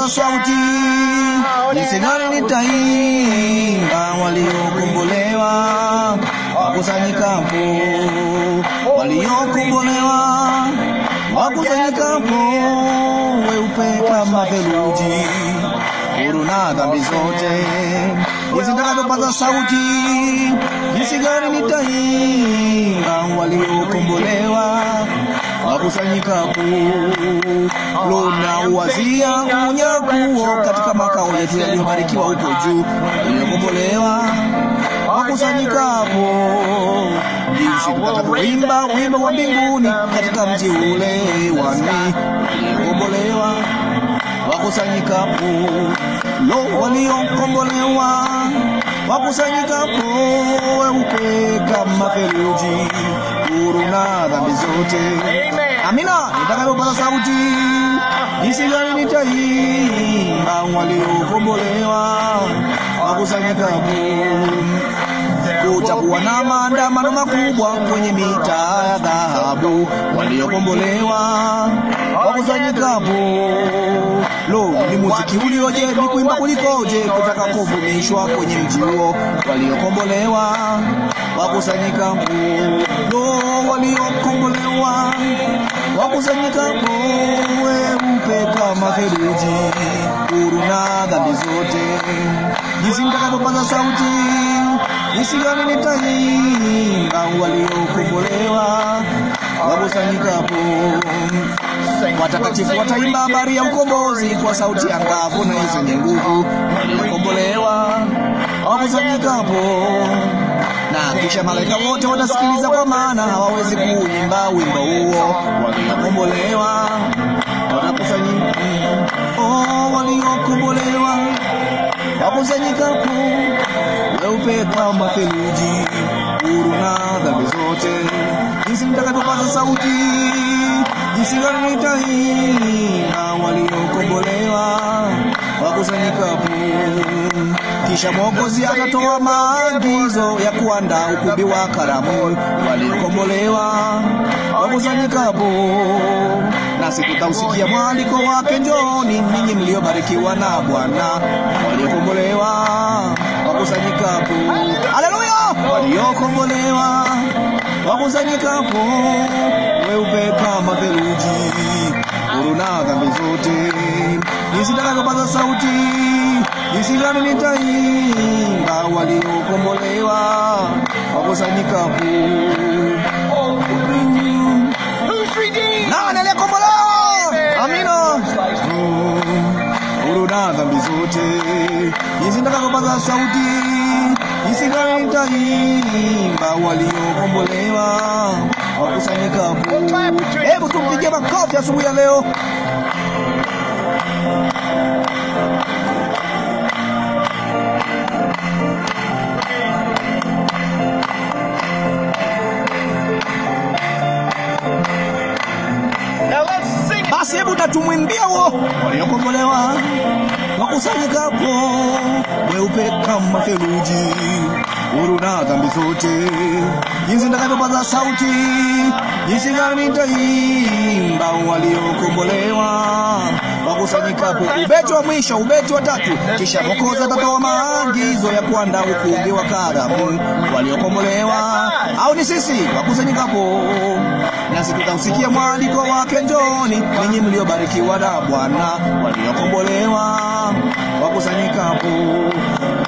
sauti jinsi gani nitaimba waliokombolewa wakusanyikapo, waliokombolewa wakusanyikapo, weupe kama theluji, huru na dhambi zote. Jinsi nitakapopaza sauti, jinsi gani nitaimba waliokombolewa wakusanyikapo. Luna uwazia unyakuo katika makao yetu yaliyobarikiwa huko juu, waliokombolewa wakusanyikapo. Jinsi tutakapoimba wimbo wa mbinguni katika mji ule wa mimi, waliokombolewa wakusanyikapo. Lo, waliokombolewa wakusanyikapo, weupe kama theluji, huru na dhambi zote. Amina. Nitakapopaza sauti, jinsi gani nitaimba waliokombolewa wakusanyikapo. Kutakuwa na maandamano makubwa kwenye mitaa ya dhahabu, waliokombolewa wakusanyikapo. Lo, ni muziki ulioje, ni kuimba kulikoje kutaka kuvumishwa kwenye mji huo, waliokombolewa wakusanyikapo. Lo, waliokombolewa wakusanyikapo, weupe kama theluji, huru na dhambi zote. Jinsi nitakapopaza sauti, jinsi gani nitaimba waliokombolewa wakusanyikapo. Watakatifu wataimba habari ya ukombozi kwa sauti angavu na zenye nguvu, waliokombolewa wakusanyikapo. Na kisha malaika wote watasikiliza, kwa maana hawawezi kuimba wimbo huo, waliokombolewa watakusanyika. Oh, waliokombolewa wakusanyikapo, weupe kama theluji, huru na dhambi zote. Jinsi nitakapopaza sauti, jinsi gani nitaimba waliokombolewa wakusanyikapo. Kisha Mwokozi atatoa maagizo ya kuandaa ukumbi wa karamu, waliokombolewa wakusanyikapo. Nasi tutausikia mwaliko wake, njooni ninyi mliobarikiwa na Bwana, waliokombolewa wakusanyikapo. Haleluya! Waliokombolewa wakusanyikapo, weupe kama theluji, huru na dhambi zote. Jinsi nitakapopaza sauti, jinsi gani nitaimba waliokombolewa wakusanyikapo. Nani aliyekombolewa? Amina. Huru na dhambi zote. Jinsi nitakapopaza sauti, jinsi gani nitaimba waliokombolewa wakusanyikapo. Hebu tumpige makofi asubuhi ya leo. Basi hebu natumwimbia huo, waliokombolewa wakusanyikapo, weupe kama theluji, huru na dhambi zote. Jinsi nitakapopaza sauti, jinsi gani nitaimba waliokombolewa wakusanyikapo. Ubeti wa mwisho, ubeti wa tatu. Kisha Mwokozi atatoa maagizo ya kuandaa ukumbi wa karamu, waliokombolewa au ni sisi wakusanyikapo. Nasi tutausikia mwaliko wake, njooni ninyi mliobarikiwa na Bwana, waliokombolewa wakusanyikapo.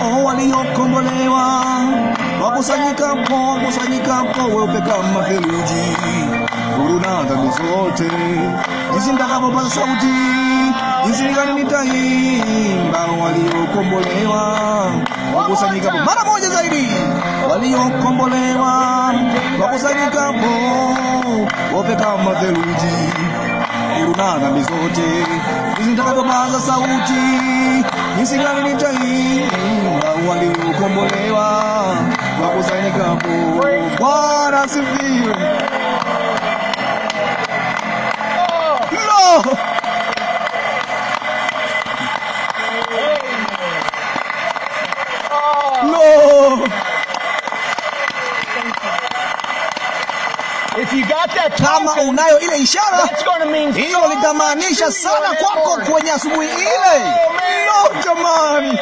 Oh, waliokombolewa wakusanyikapo, wakusanyikapo, weupe kama theluji, huru na dhambi zote. Jinsi nitakapopaza sauti, jinsi gani nitaimba waliokombolewa wakusanyikapo. Mara moja zaidi. Waliokombolewa wakusanyikapo, weupe kama theluji, huru na dhambi zote. Jinsi nitakapopaza sauti, jinsi gani nitaimba waliokombolewa wakusanyikapo. Bwana asifiwe. No! No! If you got that Kama token, unayo ile ishara, that's going to mean hiyo litamaanisha sana kwako kwenye asubuhi ile. Lo jamani,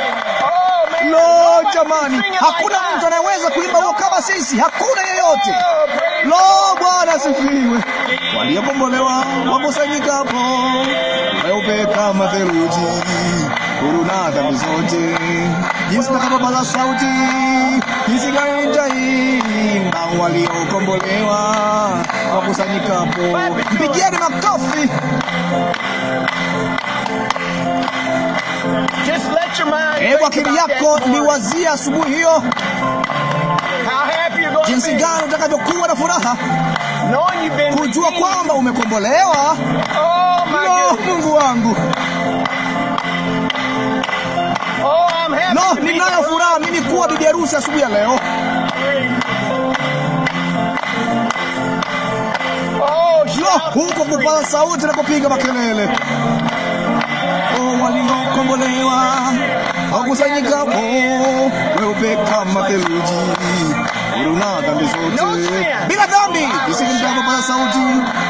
lo jamani, hakuna mtu anayeweza kuimba huo kama sisi, hakuna yeyote. Lo, Bwana asifiwe. Waliokombolewa wakusanyikapo, weupe kama theluji, huru na dhambi zote. Jinsi nitakapopaza sauti, jinsi gani nitaimba waliokombolewa wakusanyikapo. Mpigieni makofi. just let your mind Hebu think akili about yako that morning. liwazie asubuhi hiyo, How happy you're going to jinsi be gani utakavyokuwa na furaha knowing you've been kujua redeemed. kwamba umekombolewa. Oh my Lo, goodness. Mungu wangu, Oh, I'm happy lo, to be ninayo the furaha mimi kuwa bibi harusi asubuhi ya leo. Oh, Lo, shout huko kupaza sauti na kupiga makelele. Oh, waliokombolewa wakusanyikapo, weupe kama theluji, huru na dhambi zote. Bila dhambi, jinsi nitakapopaza sauti,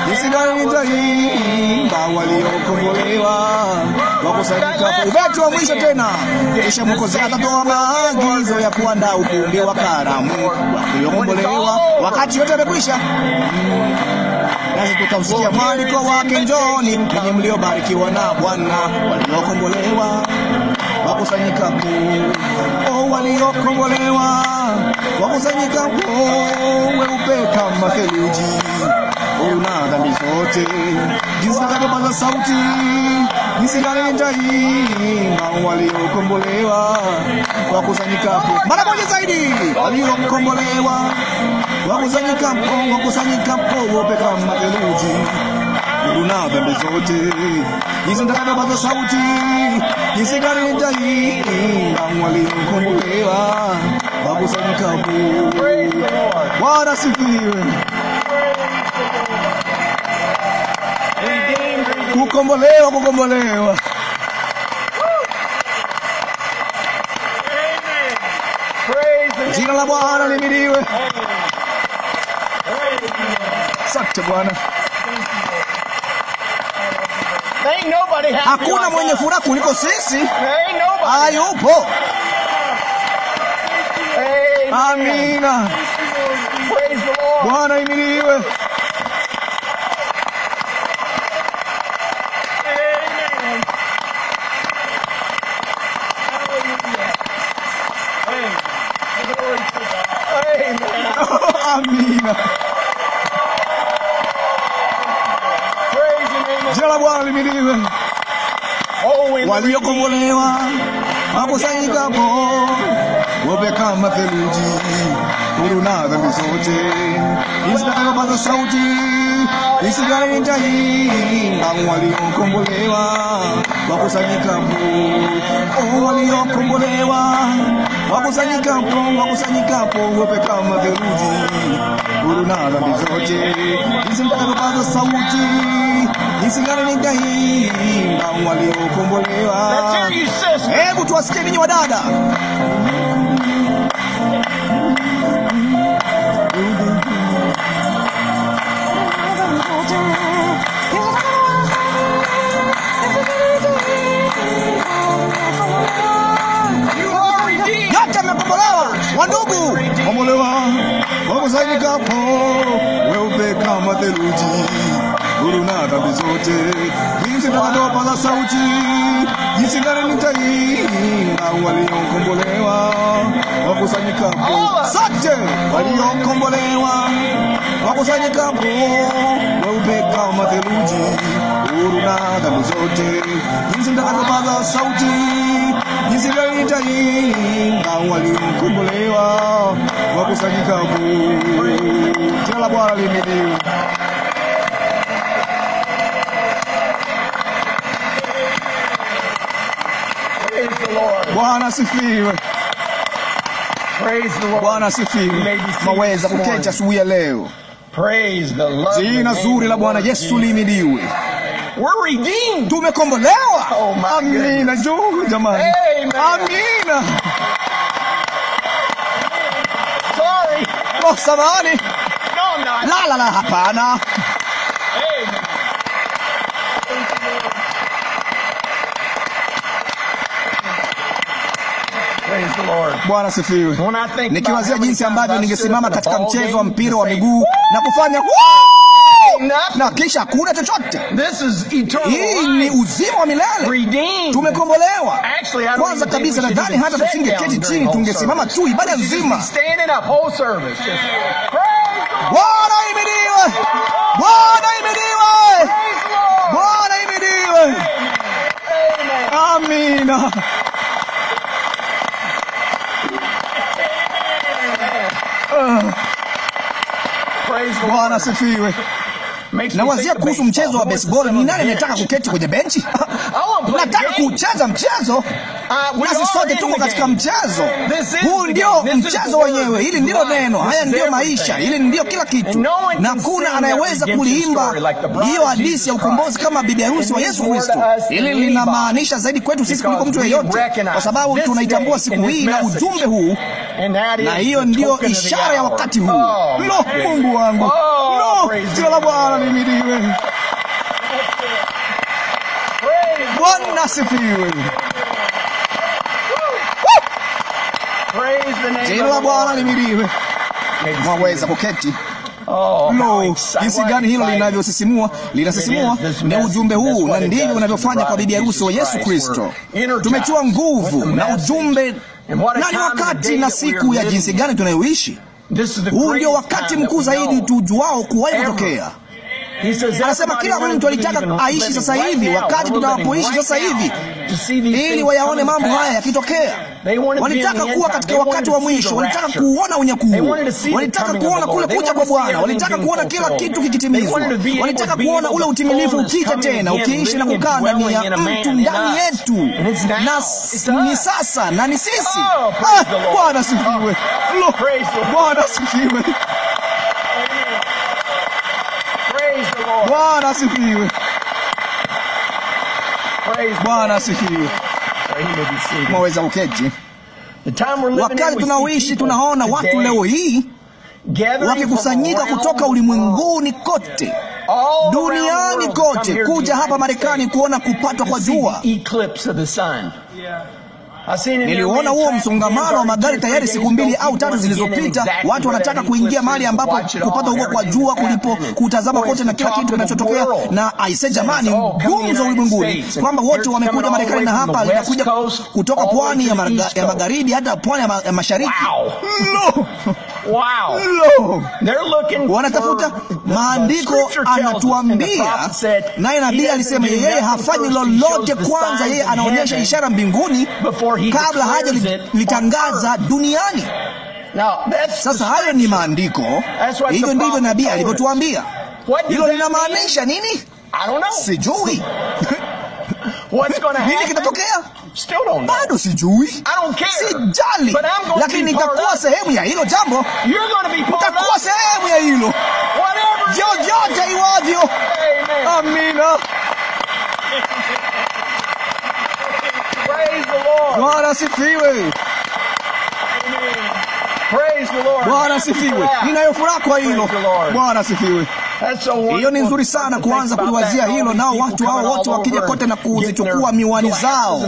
jinsi gani nitaimba waliokombolewa wakusanyikapo. Ubeti wa mwisho tena. Kisha Mwokozi atatoa maagizo ya kuandaa ukumbi wa karamu waliokombolewa wakati yote yamekwisha. Nasi tutausikia mwaliko wake, njoni ninyi mliobarikiwa na Bwana, waliokombolewa wakusanyikapo. Oh, waliokombolewa wakusanyikapo, weupe kama theluji, huru na dhambi zote. Jinsi nitakapopaza sauti, jinsi gani nitaimba waliokombolewa wakusanyikapo. Mara moja zaidi, waliokombolewa wakusanyikapo, weupe kama theluji, huru na dhambi zote. Jinsi nitakapopaza sauti, jinsi gani nitaimba waliokombolewa wakusanyikapo. Bwana asifiwe. Kukombolewa, kukombolewa. praise Jina la Bwana lihimidiwe. Asante Bwana. Ain't nobody happy Hakuna like mwenye us. furaha kuliko sisi. There ain't nobody. Hayupo. Amen. Amina. Praise the Lord. Bwana himidiwe. Amen. Amen. Amina. Praise the name of Jina la Bwana lihimidiwe. Oh, when the Waliokombolewa wakusanyikapo, weupe kama theluji, huru na dhambi zote. Jinsi nitakapopaza sauti, jinsi gani nitaimba waliokombolewa wakusanyikapo. Oh, waliokombolewa wakusanyikapo, weupe kama theluji, huru na dhambi zote. Jinsi nitakapopaza sauti, jinsi gani nitaimba waliokombolewa. Let's hear you, sister. Hebu tuwasikie ninyi wadada. You are redeemed. Yote yamekombolewa. Wandugu, kombolewa wakusanyikapo, weupe kama theluji, huru na dhambi zote. Jinsi nitakapopaza sauti, jinsi gani nitaimba waliokombolewa wakusanyikapo. Sote waliokombolewa wakusanyikapo, weupe kama theluji, huru na dhambi zote. Jinsi nitakapopaza sauti, jinsi gani nitaimba waliokombolewa wakusanyikapo. Jina la Bwana lihimidiwe. Bwana asifiwe. Praise the Lord. Bwana asifiwe. Maweza kuketi asubuhi ya leo. Praise the lovely Jina zuri la Bwana Yesu lihimidiwe. We're redeemed. Tumekombolewa. Oh my Amina. Juu jamani. Amen. Amina. Sorry. Oh, samahani. No, I'm not. La, hapana. Amen. Praise the Lord. Bwana asifiwe. When I think Nikiwazia about jinsi how many ambavyo times I ningesimama stood katika at a ball mchezo wa game mpira wa and say, miguu na kufanya nothing. na kisha hakuna chochote. This is eternal Hii ni life. uzima wa milele. Redeemed. Tumekombolewa. Actually, I don't Kwanza even think kabisa we should nadhani even hata sit tusingeketi down chini, during whole tungesimama service. tu ibada We should just nzima. be standing up whole service. Just praise the Lord. Bwana ahimidiwe. Bwana ahimidiwe. Praise the Lord. Bwana ahimidiwe. Amen. Amina. Praise the Bwana Lord. asifiwe. Makes me Nawazia think of kuhusu baseball. mchezo wa Who wants to baseball. sit Ni on nani the anataka bench? kuketi kwenye benchi? I want to play Nataka the game. kucheza mchezo. We Nasi are sote in tuko the katika game. mchezo. This is Huu the ndio game. This is mchezo the word. wenyewe. Hili This is ndio life. neno. This Haya is ndio everything. maisha. Hili ndio kila kitu. And no one Na can kuna sing anayeweza that kuliimba redemption story like the bride hiyo of hadithi Jesus ya ukombozi Christ. kama bibi harusi wa It Yesu means more Kristo. to us than Hili anybody. linamaanisha zaidi kwetu sisi kuliko mtu Because we yeyote, recognize kwa sababu this tunaitambua day siku and hii this na message. ujumbe huu, And that is na hiyo the ndio token of the ishara ya hour. wakati huu. Oh, Lo, my Mungu wangu. Oh, Lo, praise jina la the Bwana Lord. lihimidiwe. Praise the Bwana asifiwe. Lord. Praise the name Jina of la the Bwana Lord. lihimidiwe. Maybe Mwaweza kuketi. Oh, how Lo, exciting. jinsi gani hilo Exciting. linavyosisimua, linasisimua. Ni ujumbe huu, na ndivyo unavyofanya kwa bibi harusi wa Yesu Kristo. Tumetiwa nguvu na ujumbe, na ni wakati na siku ya jinsi gani tunayoishi. Huu ndio wakati mkuu zaidi tujuao kuwahi kutokea. Anasema kila mtu alitaka aishi sasa hivi, wakati tunapoishi sasa hivi, ili wayaone mambo haya yakitokea. Walitaka kuwa katika wakati wa mwisho, walitaka kuona unyakuo, walitaka kuona kule kuja kwa Bwana, walitaka kuona kila kitu kikitimizwa, walitaka kuona ule utimilifu ukija tena, ukiishi na kukaa ndani ya mtu, ndani yetu, na ni sasa na ni sisi. Bwana asifiwe. Lo, Bwana asifiwe. Bwana asifiwe. Bwana asifiwe. Mwaweza kuketi. Wakati tunaoishi tunaona watu leo hii wakikusanyika kutoka ulimwenguni kote, duniani kote, kuja hapa Marekani kuona kupatwa kwa jua. Niliona huo msongamano wa magari tayari siku 2 au 3 zilizopita. Watu wanataka kuingia mahali ambapo kupata huko kwa jua kulipo kutazama kote na kila kitu kinachotokea. Na aise jamani, gumzo ulimwenguni kwamba wote wamekuja Marekani, na hapa linakuja kutoka pwani ya magharibi hata pwani ya mashariki. Lo! Lo! Wanatafuta maandiko, anatuambia naye nabii alisema yeye hafanyi lolote kwanza, yeye anaonyesha ishara mbinguni kabla haja litangaza duniani. Sasa hayo ni maandiko, hivyo ndivyo nabii alivyotuambia. Hilo linamaanisha nini? Sijui. Nini kitatokea? Bado sijui, sijali, lakini nitakuwa sehemu ya hilo jambo. Nitakuwa sehemu ya hilo vyovyote iwavyo. Amina. Bwana asifiwe. Bwana asifiwe. Ninayo furaha kwa hilo. Bwana asifiwe. Hiyo ni nzuri sana kuanza kuliwazia hilo, nao watu hao wote wakija kote na kuzichukua miwani zao.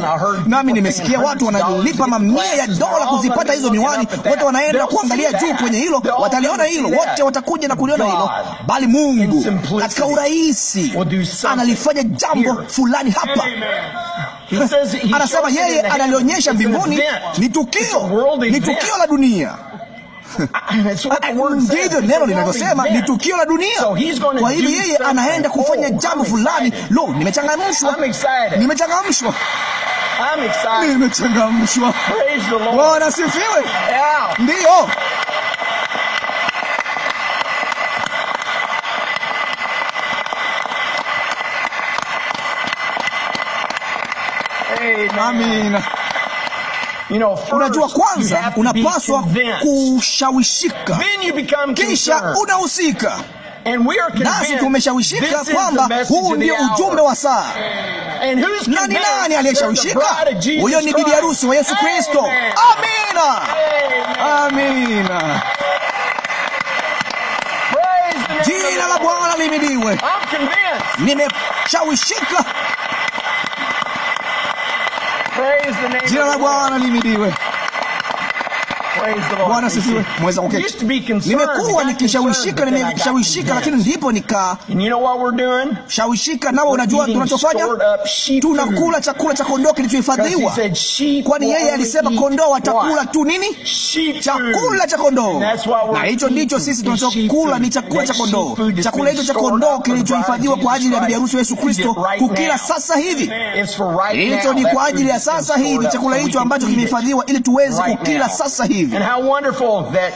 Nami nimesikia watu wanalipa mamia ya dola kuzipata hizo miwani. Wote wanaenda kuangalia juu kwenye hilo, wataliona hilo, wote watakuja na kuliona hilo. Bali Mungu katika urahisi analifanya jambo fulani hapa. Anasema yeye analionyesha mbinguni, ni tukio la dunia. Ndivyo neno linavyosema, ni tukio la dunia. Kwa hivyo yeye anaenda kufanya jambo fulani. Lo, nimechangamshwa. Bwana asifiwe. Ndiyo. Amina. Unajua, kwanza unapaswa kushawishika, kisha unahusika. Nasi tumeshawishika kwamba huu ndio ujumbe wa saa. Na ni nani aliyeshawishika? Huyo ni bibi harusi wa Yesu Kristo. Amina, amina. Jina la Bwana lihimidiwe. Nimeshawishika. Jina la Bwana lihimidiwe. Bwana sifiwe. Mweza kuketi. Nimekuwa nimeshawishika, lakini ndipo shawishika. Nao unajua tunachofanya? Tunakula chakula cha kondoo kilichohifadhiwa. Kwani yeye alisema kondoo watakula tu nini? Chakula cha kondoo. Na hicho ndicho sisi tunachokula, ni chakula cha kondoo. Chakula hicho cha kondoo kilichohifadhiwa kwa ajili ya bibi harusi wa Yesu Kristo kukila sasa hivi. Hicho ni kwa ajili ya sasa hivi, chakula hicho ambacho kimehifadhiwa ili tuweze kukila sasa hivi.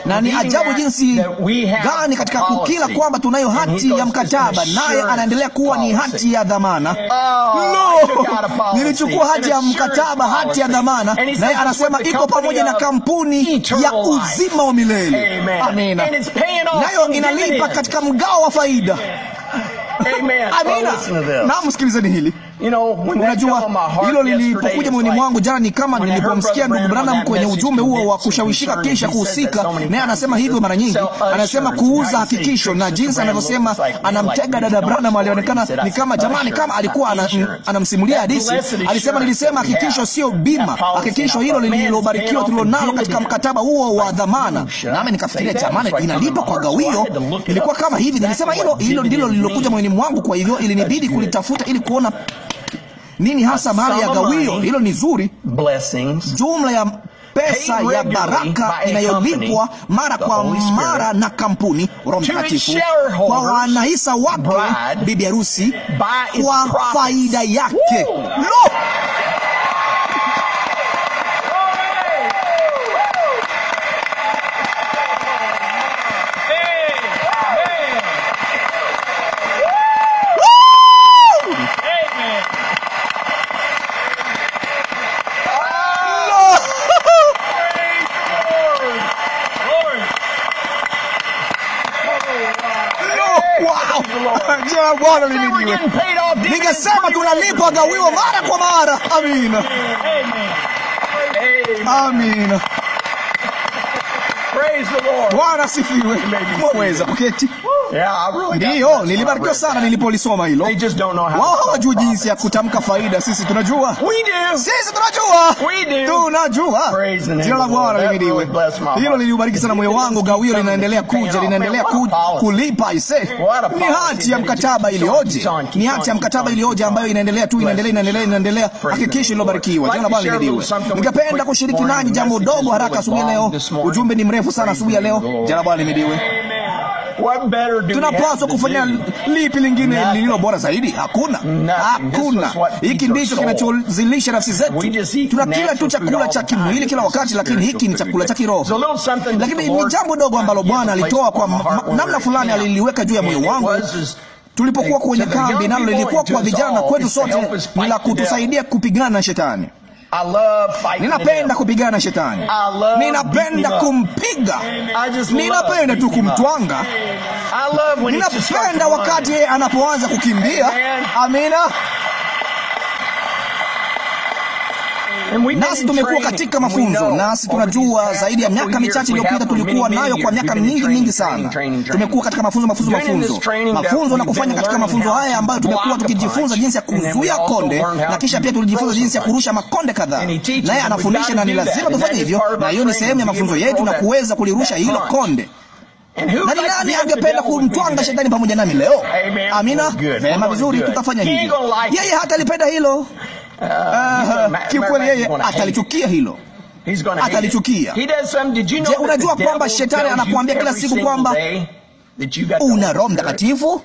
Na ni ajabu jinsi gani katika kukila kwamba tunayo hati ya mkataba, naye anaendelea kuwa ni hati ya dhamana. Nilichukua hati ya mkataba, hati ya dhamana, naye anasema iko pamoja na kampuni ya uzima wa milele. Amina. Nayo inalipa katika mgao wa faida. Amina. Na msikilizeni hili. Unajua, hilo lilipokuja moyoni mwangu jana, ni kama nilipomsikia ndugu Branham kwenye ujumbe huo wa kushawishika kisha kuhusika. Naye anasema hivyo mara nyingi, anasema kuuza hakikisho, na jinsi anavyosema anamtega dada Branham alionekana ni kama jamani, kama alikuwa anamsimulia hadithi. Alisema, nilisema hakikisho sio bima, hakikisho hilo lililobarikiwa tulilonalo katika mkataba huo wa dhamana. Nami nikafikiria jamani, inalipa kwa gawio. Ilikuwa kama hivi, nilisema hilo ndilo lililokuja moyoni mwangu. Kwa hivyo ilinibidi kulitafuta ili kuona nini hasa mahali ya gawio. Hilo ni zuri. Jumla ya pesa ya baraka inayolipwa mara kwa mara na kampuni Roho Mtakatifu kwa wanahisa wake bibi harusi kwa faida yake. Lo! Bwana lihimidiwe. Ningesema tunalipwa gawio mara kwa mara. Amina. Amina. Bwana sifiwe. Mweza kuketi. Ndiyo, nilibarikiwa sana nilipolisoma hilo. Wao hawajui jinsi ya kutamka faida. Sisi tunajua. Sisi tunajua. Jina la Bwana lihimidiwe. Hilo lilibariki sana moyo wangu. Gawio linaendelea kuja, linaendelea kulipa. Ni hati ya mkataba ilioje. Ni hati ya mkataba ilioje ambayo inaendelea tu, inaendelea. Hakikisho lilobarikiwa. Jina la Bwana lihimidiwe. Ningependa kushiriki nanyi jambo dogo haraka asubuhi leo. Ujumbe ni mrefu sana asubuhi ya leo. Jina la Bwana lihimidiwe. Tunapaswa kufanya lipi lingine lililo bora zaidi? Hakuna. Hiki ndicho kinachozilisha nafsi zetu. Tunakila tu chakula cha kimwili kila wakati, lakini hiki ni chakula cha kiroho. Lakini ni jambo dogo ambalo Bwana alitoa kwa namna fulani, aliliweka juu ya moyo wangu tulipokuwa kwenye kambi, nalo lilikuwa kwa vijana na kwetu sote, ni la kutusaidia kupigana na shetani. Ninapenda kupigana na shetani. Ninapenda kumpiga. Ninapenda tu kumtwanga. Ninapenda wakati yeye anapoanza kukimbia. Amina. Nasi tumekuwa katika mafunzo, nasi tunajua zaidi ya miaka michache iliyopita tulikuwa nayo kwa miaka mingi sana. Tumekuwa katika mafunzo na kufanya katika mafunzo haya ambayo tumekuwa tukijifunza jinsi ya kuzuia konde, na kisha pia tulijifunza jinsi ya kurusha makonde kadhaa. Naye anafundisha na ni lazima tufanye hivyo, na hiyo ni sehemu ya mafunzo yetu na kuweza kulirusha hilo konde. Na ni nani angependa kumtwanga shetani pamoja nami leo? Amina. Vema, vizuri, tutafanya hivyo. Yeye hata alipenda hilo. Kiukweli yeye atalichukia hilo. Atalichukia. Je, unajua kwamba shetani anakuambia kila siku kwamba una Roho Mtakatifu?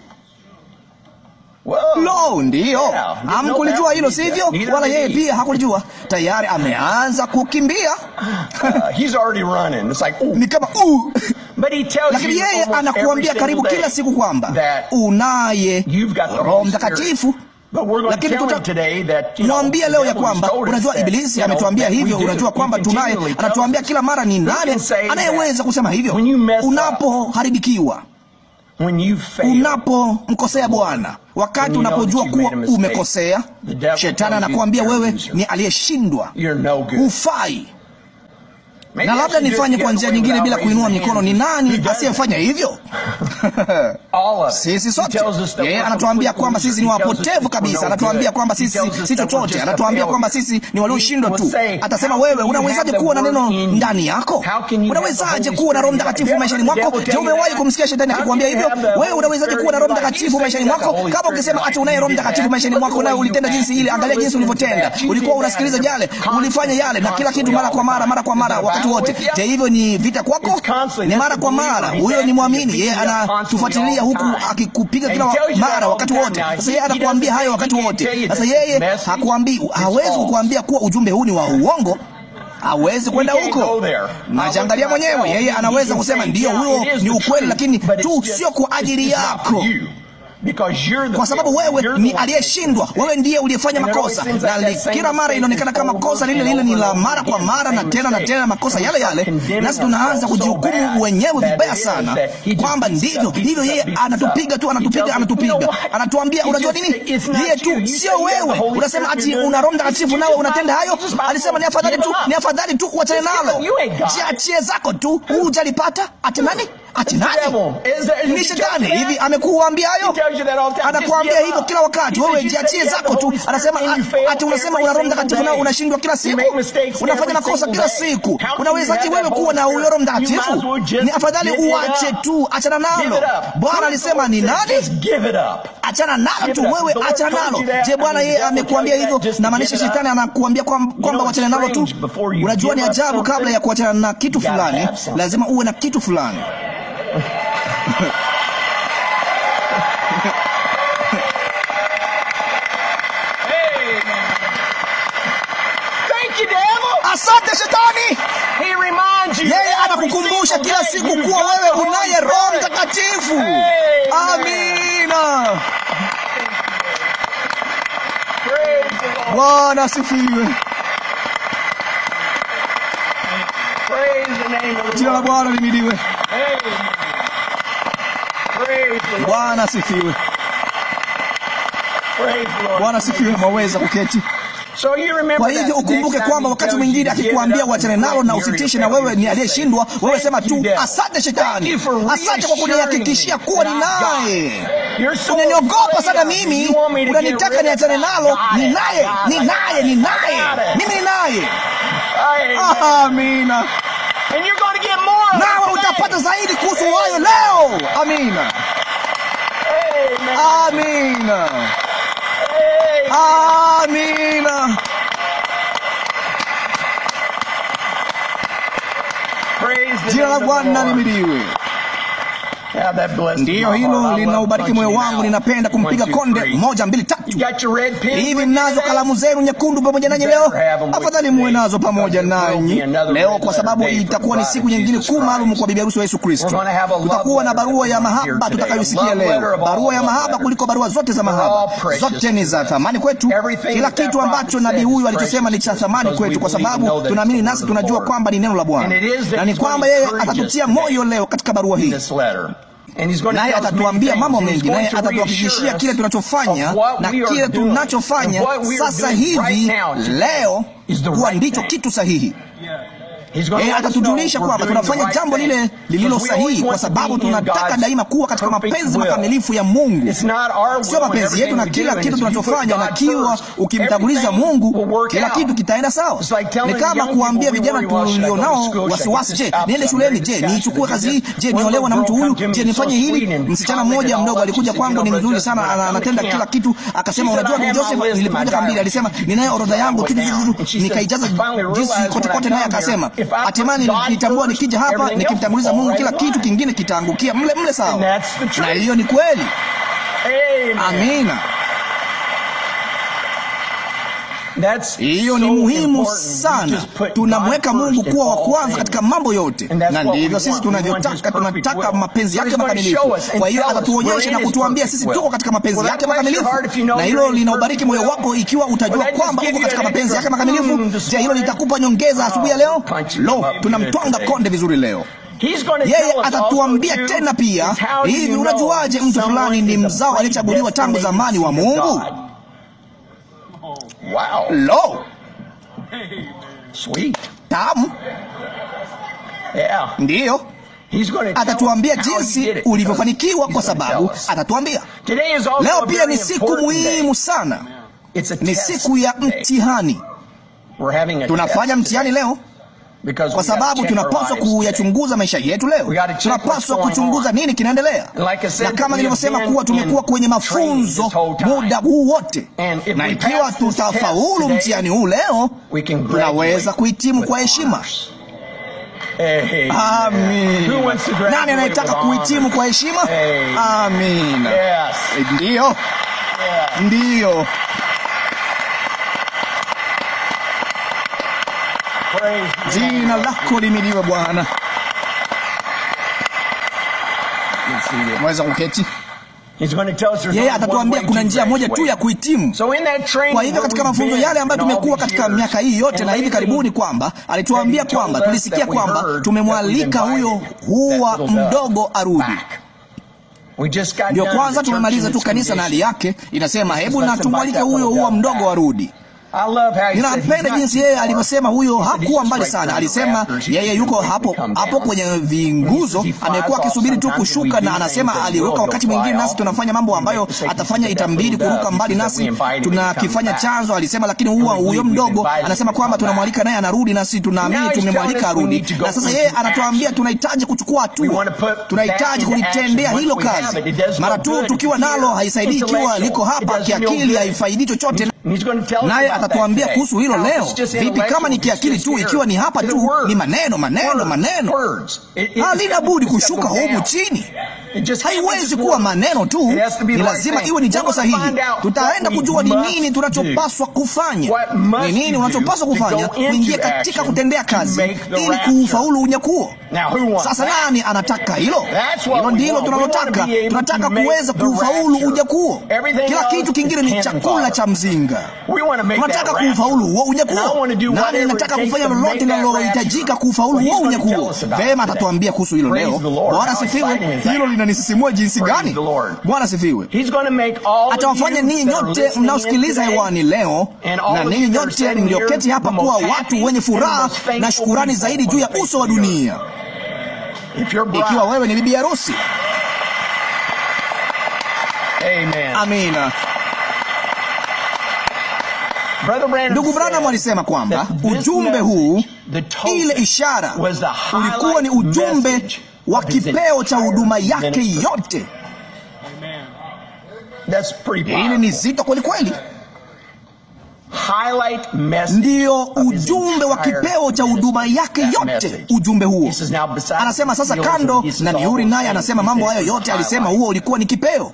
Lo, ndiyo. Hamkulijua hilo, sivyo? Wala yeye pia hakulijua. Tayari ameanza kukimbia. Ni kama lakini yeye anakuambia karibu kila siku kwamba unaye Roho Mtakatifu. Lakini tutamwambia leo ya kwamba unajua Ibilisi ametuambia hivyo. Unajua kwamba tunaye, anatuambia kila mara. Ni nani anayeweza kusema hivyo? Unapoharibikiwa, unapomkosea Bwana, wakati unapojua kuwa umekosea, Shetani anakuambia wewe ni aliyeshindwa, hufai. Na labda nifanye kwa njia nyingine bila kuinua mikono. Ni nani asiyefanya hivyo? Sisi sote. Yeye anatuambia kwamba sisi ni wapotevu kabisa. Anatuambia kwamba sisi si chochote. Anatuambia kwamba sisi ni walioshindwa tu. Atasema, wewe unawezaje kuwa na neno ndani yako? Unawezaje kuwa na Roho Mtakatifu maishani mwako? Je, umewahi kumsikia Shetani akikwambia hivyo? Wewe unawezaje kuwa na Roho Mtakatifu maishani mwako? Kama ukisema ati unaye Roho Mtakatifu maishani mwako na ulitenda jinsi ile, angalia jinsi ulivyotenda. Ulikuwa unasikiliza yale, ulifanya yale na kila kitu mara kwa mara wakati wote. Je, hivyo ni vita kwako? Ni mara kwa mara. Huyo ni mwamini. Yeye anatufuatilia huku akikupiga kila mara wakati wote. Sasa yeye anakuambia hayo wakati wote. Sasa yeye hakuambii, hawezi kukuambia kuwa ujumbe huu ni wa uongo. Hawezi kwenda huko. Najiangalia mwenyewe. Yeye anaweza kusema ndio, huo ni ukweli, lakini tu sio kwa ajili yako. Kwa sababu wewe ni aliyeshindwa. Wewe ndiye uliyefanya makosa, na kila mara inaonekana kama kosa lile ni la mara kwa mara na tena makosa yale. Nasi tunaanza kujihukumu wenyewe vibaya sana kwamba ndivyo yeye anatupiga tu, anatupiga. Anatuambia, unajua nini? Yeye tu, sio wewe. Unasema ati una Roho Mtakatifu nawe unatenda hayo. Alisema ni afadhali tu uachane nalo. Jiachie zako tu. Hujalipata ati nani? Ni Shetani. Hivi amekuambia hayo? Anakuambia hivyo kila wakati. Wewe jiachie zako tu. Anasema ati unasema una Roho Mtakatifu na unashindwa kila siku. Unafanya makosa kila siku. Unawezaje wewe kuwa na Roho Mtakatifu? Ni afadhali uache tu, achana nalo. Bwana alisema ni nani? Achana nalo tu, wewe achana nalo. Je, Bwana yeye amekuambia hivyo? Na maanisha Shetani anakuambia kwamba uachane nalo tu. Unajua ni ajabu, kabla ya kuachana na kitu fulani, lazima uwe na kitu fulani. Asante Shetani. Yeye anakukumbusha kila siku kuwa wewe unaye Roho Mtakatifu. Amina. Bwana asifiwe. Jina la Bwana lihimidiwe. Bwana asifiwe. Bwana asifiwe. Mwaweza kuketi. Kwa hivyo ukumbuke kwamba wakati mwingine akikuambia uachane nalo na usitishe na wewe ni aliyeshindwa, wewe sema tu, asante Shetani. Asante kwa kunihakikishia kuwa ni naye. Unaniogopa sana mimi. Unanitaka niachane nalo. Ni naye. Mimi ni naye. Amina. Nawe utapata zaidi kuhusu hayo leo. Amina. Amina. Amina. Jina la Bwana lihimidiwe. Ndiyo, hilo linaubariki moyo wangu. Ninapenda kumpiga konde 1, 2, 3. Hivi mnazo kalamu zenu nyekundu pamoja nanyi leo? Afadhali muwe nazo pamoja nanyi leo, kwa sababu itakuwa ni siku nyingine kuu maalum kwa bibi harusi wa Yesu Kristo. Tutakuwa na barua ya mahaba tutakayosikia leo. Barua ya mahaba kuliko barua zote za mahaba. Zote ni za thamani kwetu. Kila kitu ambacho nabii huyu alichosema ni cha thamani kwetu, kwa sababu tunaamini nasi tunajua kwamba ni neno la Bwana. Na ni kwamba yeye atatutia moyo leo katika barua hii. Naye atatuambia mambo mengi, naye atatuhakikishia kile tunachofanya na kile tunachofanya sasa hivi leo kuwa ndicho kitu sahihi. Atatujulisha kwamba tunafanya jambo lile lililo sahihi, kwa sababu tunataka daima kuwa katika mapenzi makamilifu ya Mungu. Sio mapenzi yetu na kila kitu tunachofanya, na kiwa ukimtanguliza Mungu kila kitu kitaenda sawa. Ni kama kuambia vijana tulionao wasiwasi, je, niende shuleni? Je, niichukue kazi hii? Je, niolewe na mtu huyu? Je, nifanye hili? Msichana mmoja mdogo alikuja kwangu, ni mzuri sana, anatenda kila kitu. Akasema, unajua ni Joseph, nilipokuja kambili alisema ninayo orodha yangu kitu, nikaijaza jinsi kote, naye akasema hatimaye nitambua nikija hapa nikimtanguliza Mungu kila kitu kingine kitaangukia mle sawa. Na hiyo ni kweli. Amina. Hiyo ni muhimu sana. Tunamweka Mungu kuwa wa kwanza katika mambo yote, na ndivyo sisi tunavyotaka. Tunataka mapenzi yake makamilifu. Kwa hiyo atatuonyesha na kutuambia sisi tuko katika mapenzi yake makamilifu, na hilo linaubariki moyo wako ikiwa utajua kwamba uko katika mapenzi yake makamilifu. Je, hilo litakupa nyongeza asubuhi ya leo? Lo, tunamtwanga konde vizuri leo. Yeye atatuambia tena pia, hivi unajuaje mtu fulani ni mzao aliyechaguliwa tangu zamani wa Mungu? Lo, Sweet. tamu. Yeah. Ndiyo, atatuambia jinsi ulivyofanikiwa, kwa sababu atatuambia. Leo pia ni siku muhimu sana. Ni siku ya mtihani. Tunafanya mtihani leo kwa sababu tunapaswa kuyachunguza maisha yetu leo. Tunapaswa kuchunguza nini kinaendelea, na kama nilivyosema kuwa tumekuwa kwenye mafunzo muda huu wote, na ikiwa tutafaulu mtihani huu leo, tunaweza kuhitimu kwa heshima. Amin. Nani anayetaka kuhitimu kwa heshima? Amin. Ndiyo, ndiyo. Jina lako lihimidiwe Bwana. Mweza kuketi. Yeye atatuambia kuna njia moja tu ya kuhitimu. Kwa hivyo katika mafunzo yale ambayo tumekuwa katika miaka hii yote na hivi karibuni, kwamba alituambia kwamba tulisikia kwamba tumemwalika huyo huwa mdogo arudi. Ndio kwanza tumemaliza tu kanisa na hali yake inasema hebu na tumwalike huyo huwa mdogo arudi. Ninapenda jinsi yeye alivyosema huyo hakuwa mbali sana. Alisema yeye yuko hapo kwenye vinguzo, amekuwa akisubiri tu kushuka, na anasema aliruka wakati mwingine nasi tunafanya mambo ambayo atafanya itambidi kuruka mbali nasi tunakifanya chanzo. Alisema lakini huyo mdogo anasema kwamba tunamwalika naye anarudi, nasi tunaamini tumemwalika arudi. Na sasa yeye anatuambia tunahitaji kuchukua hatua, tunahitaji kulitendea hilo kazi. Mara tu tukiwa nalo haisaidii, ikiwa liko hapa kiakili haifaidi chochote. Naye atatuambia kuhusu hilo leo. Vipi kama ni kiakili tu, ikiwa ni hapa tu ni maneno. Halina budi kushuka humu chini. Haiwezi kuwa maneno tu, ni lazima iwe ni jambo sahihi. Tutaenda kujua ni nini tunachopaswa kufanya. Ni nini unachopaswa kufanya kuingia katika kutendea kazi ili kuufaulu unyakuo. Sasa nani anataka hilo? Hilo ndilo tunalotaka. Tunataka kuweza kuufaulu unyakuo. Kila kitu kingine ni chakula cha mzinga. Tunataka kuufaulu huo unyakuo. Nani anataka kufanya lolote linalohitajika kuufaulu huo unyakuo? Vema, atatuambia kuhusu hilo leo. Bwana sifiwe. Hilo linanisisimua jinsi gani. Bwana sifiwe. Atawafanya ninyi nyote mnaosikiliza hewani leo, na ninyi nyote mlioketi hapa, kuwa watu wenye furaha na shukurani zaidi juu ya uso wa dunia. Ikiwa wewe ni bibi harusi. Amina. Ndugu Branham alisema kwamba ujumbe huu, ile ishara, ulikuwa ni ujumbe wa kipeo cha huduma yake yote. Hili ni zito kweli kweli. Ndiyo ujumbe wa kipeo cha huduma yake yote, ujumbe huo. Anasema sasa kando na mihuri, naye anasema mambo hayo yote alisema huo ulikuwa ni kipeo.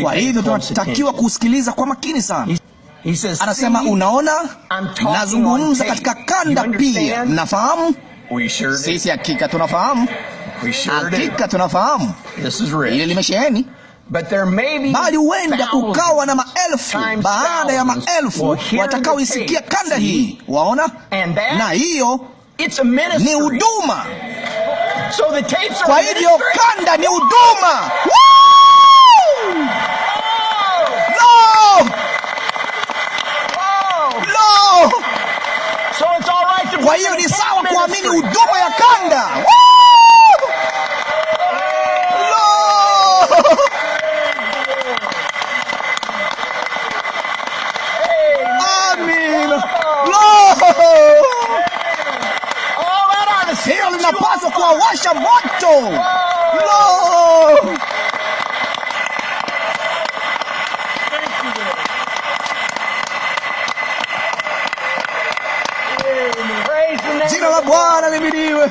Kwa hivyo tunatakiwa kusikiliza kwa makini sana. Anasema unaona, nazungumza katika kanda pia. Mnafahamu? Sisi hakika tunafahamu. Hakika tunafahamu. Ile limesheheni. Bali huenda kukawa na maelfu baada ya maelfu watakaoisikia kanda hii. Waona? Na hiyo ni huduma. Kwa hivyo kanda ni huduma. Kwa hiyo ni sawa kuamini huduma ya kanda. Amin. Hilo linapaswa kuwawasha moto. Jina la Bwana lihimidiwe.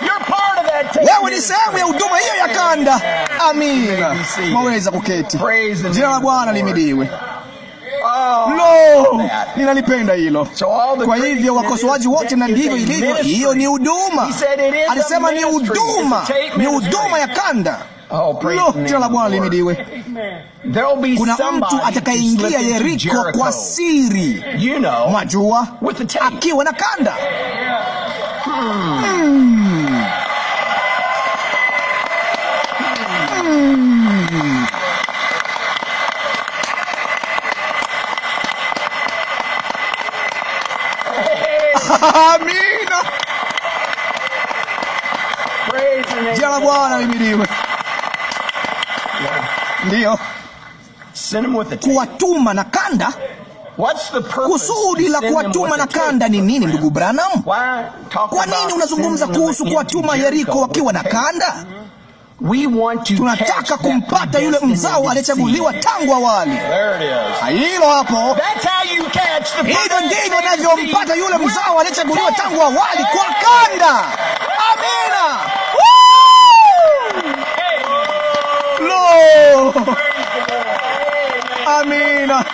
Wewe ni sehemu ya huduma hiyo ya kanda. Amina. Mwaweza kuketi. Jina la Bwana lihimidiwe. Ninalipenda hilo. Kwa hivyo wakosoaji wote, na ndivyo ilivyo, hiyo ni huduma. Alisema ni huduma, ni huduma ya kanda. Lo, jina la Bwana lihimidiwe. Kuna mtu atakayeingia Yeriko kwa siri, mwajua, akiwa na kanda. Amina. Jina la Bwana lihimidiwe. Ndiyo, kuwatuma na kanda. Kusudi la kuwatuma na kanda ni nini, ndugu Branham? Kwa nini unazungumza kuhusu kuwatuma Yeriko wakiwa na kanda? Tunataka kumpata yule mzao aliyechaguliwa tangu awali. Hilo hapo. Hivyo ndivyo unavyompata yule mzao aliyechaguliwa tangu awali, kwa kanda. Amina. Lo. Amina.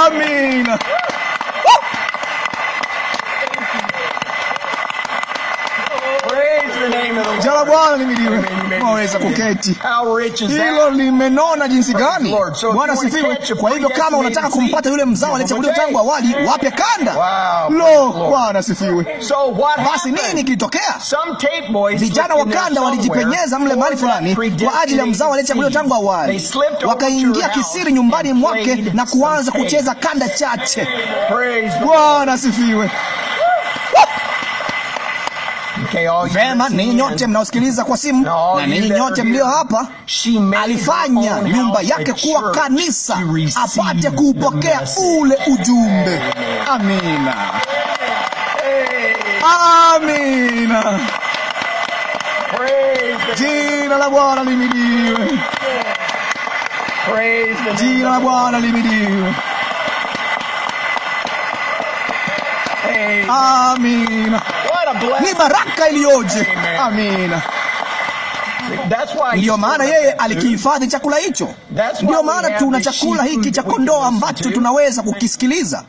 Amina. Jina la Bwana lihimidiwe. Mwaweza kuketi. Hilo limenona jinsi gani. Bwana asifiwe. Kwa hivyo kama unataka kumpata yule mzao aliyechaguliwa tangu awali, wape kanda. Lo, Bwana asifiwe. Basi nini kilitokea? Vijana wa kanda walijipenyeza mle mahali fulani kwa ajili ya mzao aliyechaguliwa tangu awali. Wakaingia kisiri nyumbani mwake na kuanza kucheza kanda chache. Bwana asifiwe. Vema, ninyi nyote mnaosikiliza kwa simu na ninyi nyote mlio hapa, alifanya nyumba yake kuwa kanisa apate kuupokea ule ujumbe. Amina. Amina. Jina la Bwana lihimidiwe. Jina la Bwana lihimidiwe. Amina. Ni baraka iliyoje. Amina. Ndiyo maana yeye alikihifadhi chakula hicho. Ndiyo maana tuna chakula hiki cha kondoo ambacho tunaweza kukisikiliza.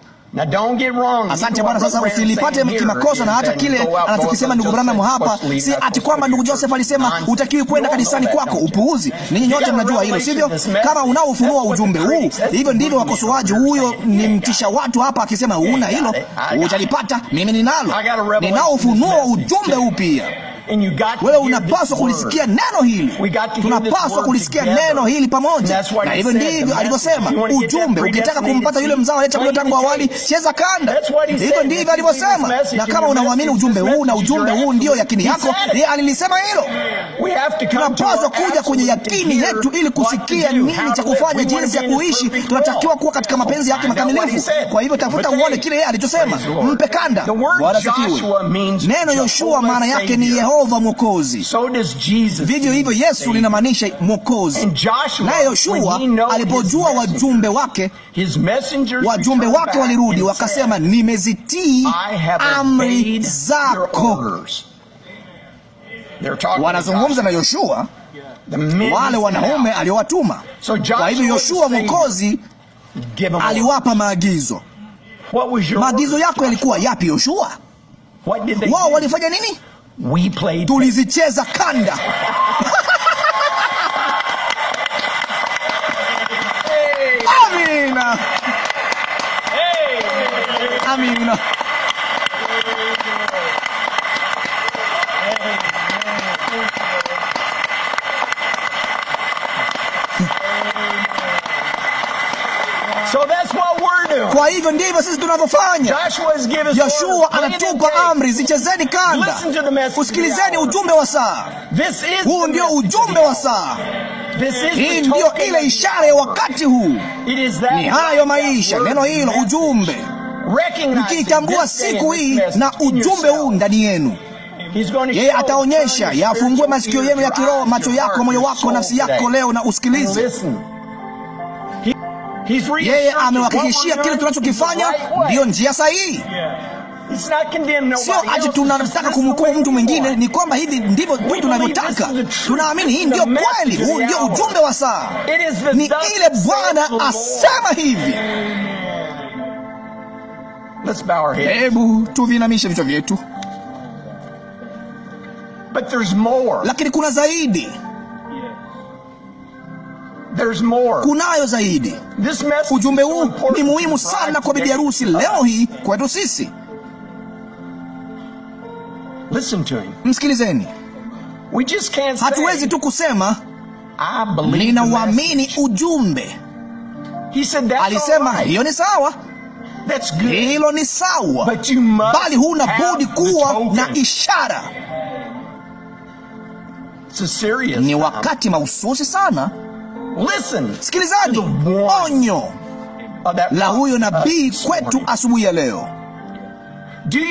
Asante Bwana. Sasa usilipate kimakosa na hata kile anachokisema ndugu Branham hapa, si ati kwamba ndugu Joseph alisema utakiwi kwenda kanisani kwako. Upuuzi. Ninyi nyote mnajua hilo, sivyo? Kama unaofunua ujumbe huu, hivyo ndivyo wakosoaji. Huyo ni mtisha watu hapa akisema huna hilo, utalipata. Mimi ninalo, ninaofunua ujumbe huu pia. Wewe unapaswa kulisikia neno hili. Tunapaswa kulisikia neno hili pamoja. Na hivyo ndivyo alivyosema ujumbe. Ukitaka kumpata yule mzao aliyechaguliwa tangu awali, cheza kanda. Hivyo ndivyo alivyosema. Na kama unauamini ujumbe huu na ujumbe huu ndio yakini yako, yeye alilisema hilo. Tunapaswa kuja kwenye yakini yetu ili kusikia nini cha kufanya, jinsi ya kuishi. Tunatakiwa kuwa katika mapenzi yake makamilifu. Kwa hivyo tafuta uone kile yeye alichosema. Mpe kanda. Bwana asifiwe. Neno Yoshua maana yake ni Yehova Mwokozi. Vivyo hivyo Yesu linamaanisha Mwokozi. Naye Yoshua alipojua wajumbe wake walirudi wakasema, nimezitii amri zako. Wanazungumza na Yoshua, wale wanaume aliowatuma. Kwa hivyo Yoshua Mwokozi aliwapa maagizo. Maagizo yako yalikuwa yapi, Yoshua? Wao walifanya nini? Tulizicheza kanda. Amina. Amina. So that's what we're doing. Kwa hivyo ndivyo sisi tunavyofanya. Yoshua anatupa amri, zichezeni kanda. Usikilizeni ujumbe wa saa. Huu ndio ujumbe wa saa. Hii ndio ile ishara ya wakati huu. Ni hayo maisha, neno hilo, ujumbe. Mkitambua siku hii na ujumbe huu ndani yenu, yeye ataonyesha. Yafungue masikio yenu ya kiroho, macho yako, moyo wako, nafsi yako leo na usikilize. Yeye amewahakikishia kile tunachokifanya ndiyo njia sahihi. Sio ati tunataka kumhukumu mtu mwingine, ni kwamba hivi ndivyo tunavyotaka. Tunaamini hii ndio kweli, huu ndio ujumbe wa saa. Ni ile Bwana asema hivi. Hebu tuvinamishe vichwa vyetu. Lakini kuna zaidi. Kunayo zaidi. Ujumbe huu ni muhimu sana kwa bibi harusi leo hii kwetu sisi. Msikilizeni. Hatuwezi tu kusema ninauamini ujumbe. Alisema hiyo ni sawa. Hilo ni sawa. Bali huna budi kuwa na ishara. Ni wakati mahususi sana. Sikilizani onyo la huyo nabii kwetu asubuhi ya leo. Je,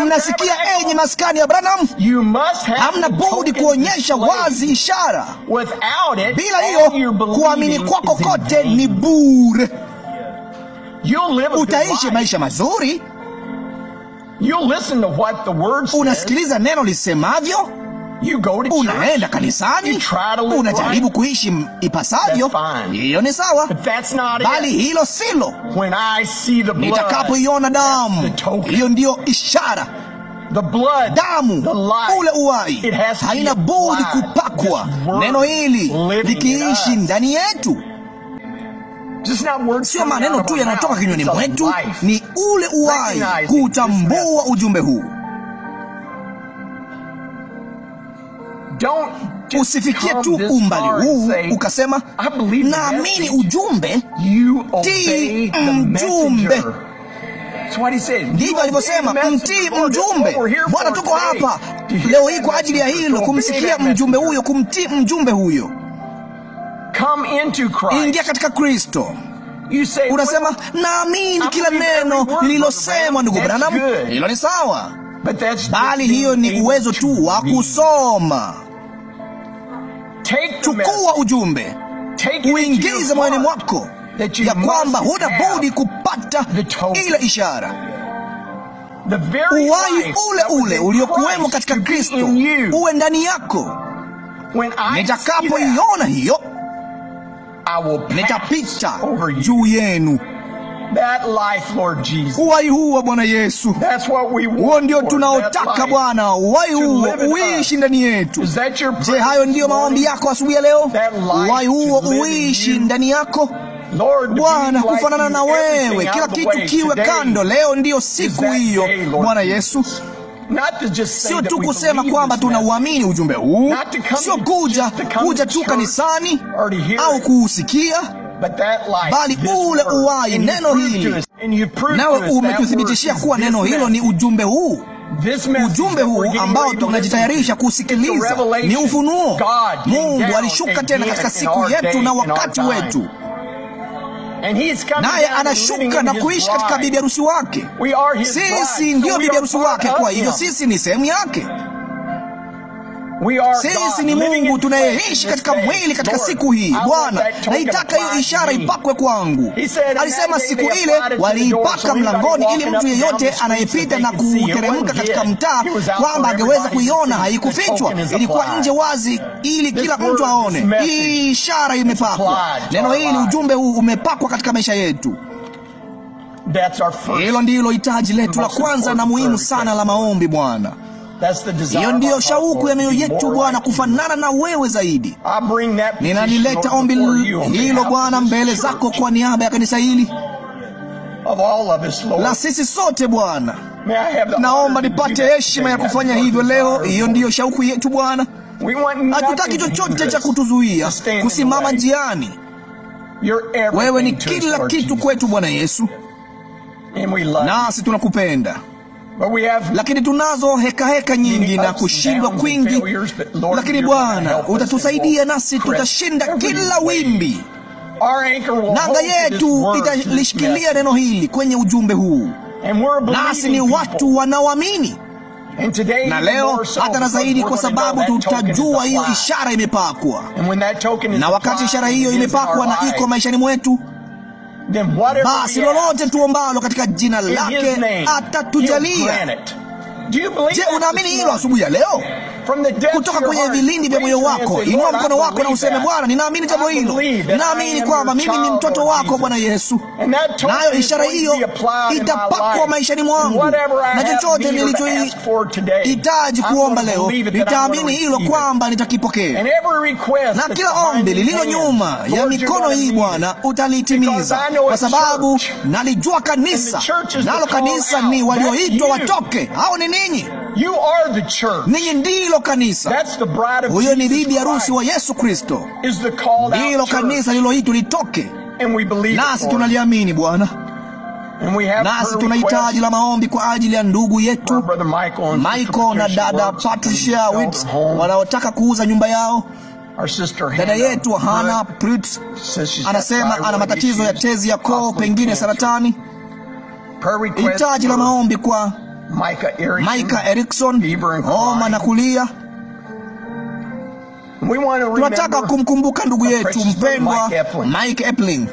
mnasikia enyi maskani ya Branham? Hamna budi kuonyesha wazi ishara. Bila hiyo kuamini kwako kote ni bure. Utaishi maisha mazuri. Unasikiliza neno lisemavyo. Unaenda kanisani, unajaribu kuishi ipasavyo. Hiyo ni sawa. Bali hilo silo. Nitakapoiona damu, hiyo ndiyo ishara. Damu, ule uhai, haina budi kupakwa. Neno hili likiishi ndani yetu. Sio maneno tu yanatoka kinywani mwetu, ni ule uhai kutambua ujumbe huu. Usifikie tu umbali huu ukasema naamini ujumbe. Tii mjumbe. Ndivyo alivyosema, mtii mjumbe. Bwana, tuko hapa leo hii kwa ajili ya hilo, kumsikia mjumbe huyo, kumtii mjumbe huyo. Ingia katika Kristo. Unasema naamini kila neno lililosemwa ndugu Branham. Hilo ni sawa. Bali hiyo ni uwezo tu wa kusoma. Chukua ujumbe, uingize moyoni mwako ya kwamba huna budi kupata ile ishara. Uhai ule ule uliokuwemo katika Kristo uwe ndani yako. Nitakapoiona hiyo, nitapita juu yenu. Uhai huu wa Bwana Yesu, huo ndio tunaotaka Bwana. Uhai huo uishi ndani yetu. Je, hayo ndiyo maombi yako asubuhi ya leo? Uhai huo uishi ndani yako. Bwana, kufanana na wewe, kila kitu kiwe kando. Leo ndiyo siku hiyo Bwana Yesu. Sio tu kusema kwamba tunauamini ujumbe huu, sio kuja tu kanisani au kuusikia, bali ule uhai, neno hili. Nawe umetuthibitishia kuwa neno hilo ni ujumbe huu. Ujumbe huu ambao tunajitayarisha kusikiliza ni ufunuo. Mungu alishuka tena katika siku yetu na wakati wetu, naye anashuka na kuishi katika bibi harusi wake. Sisi ndio bibi harusi wake, kwa hivyo sisi ni sehemu yake. Sisi ni Mungu tunayeishi katika mwili katika siku hii. Bwana, naitaka hiyo ishara ipakwe kwangu. Alisema siku ile waliipaka mlangoni, ili mtu yeyote anayepita na kuteremka katika mtaa kwamba angeweza kuiona. Haikufichwa, ilikuwa nje wazi ili kila mtu aone. Hii ishara imepakwa. Neno hili, ujumbe huu umepakwa katika maisha yetu. Hilo ndilo hitaji letu la kwanza na muhimu sana la maombi, Bwana. Hiyo ndiyo shauku ya mioyo yetu Bwana, kufanana na wewe zaidi. Ninalileta ombi hilo Bwana mbele zako kwa niaba ya kanisa hili, la sisi sote Bwana. Naomba nipate heshima ya kufanya hivyo leo. Hiyo ndiyo shauku yetu Bwana. Hatutaki chochote cha kutuzuia kusimama njiani. Wewe ni kila kitu kwetu Bwana Yesu, nasi tunakupenda. Lakini tunazo heka nyingi na kushindwa kwingi. Lakini Bwana, utatusaidia nasi tutashinda kila wimbi. Nanga yetu italishikilia neno hili kwenye ujumbe huu, nasi ni watu wanaoamini. Na leo hata na zaidi, kwa sababu tutajua hiyo ishara imepakwa. Na wakati ishara hiyo imepakwa na iko maishani mwetu, basi lolote tuombalo katika jina lake atatujalia. Je, unaamini hilo asubuhi ya leo? Kutoka kwenye vilindi vya moyo wako, inua mkono wako na useme, Bwana, ninaamini jambo hilo. Ninaamini kwamba mimi ni mtoto wako, Bwana Yesu. Nayo ishara hiyo itapakwa maishani mwangu, na chochote nilichohitaji kuomba leo, nitaamini hilo kwamba nitakipokea. Na kila ombi lililo nyuma ya mikono hii, Bwana, utalitimiza, kwa sababu nalijua kanisa, nalo kanisa ni walioitwa watoke. Hao ni ninyi. Ninyi ndilo kanisa. Huyo ni bibi harusi wa Yesu Kristo. Ndilo kanisa liloitwa litoke. Nasi tunaliamini, Bwana. Nasi tunahitaji la maombi kwa ajili ya ndugu yetu Michael na dada Patricia Witz wanaotaka kuuza nyumba yao. Dada yetu Hannah Pritz anasema ana matatizo ya tezi ya koo, pengine saratani. Hitaji la maombi kwa Micah Erickson, homa na kulia. Tunataka kumkumbuka ndugu yetu mpendwa Mike Epling.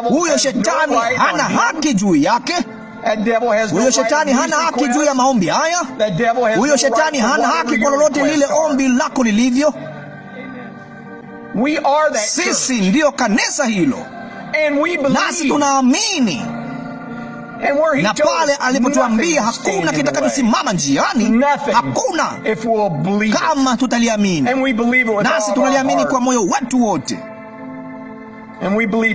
Huyo shetani hana haki juu yake. Huyo shetani hana haki juu ya maombi haya. Huyo shetani hana haki kwa lolote lile ombi lako lilivyo. Sisi ndiyo kanisa hilo, nasi tunaamini. Na pale alipotuambia hakuna kitakachosimama njiani, hakuna, kama tutaliamini. Nasi tunaliamini kwa moyo wetu wote.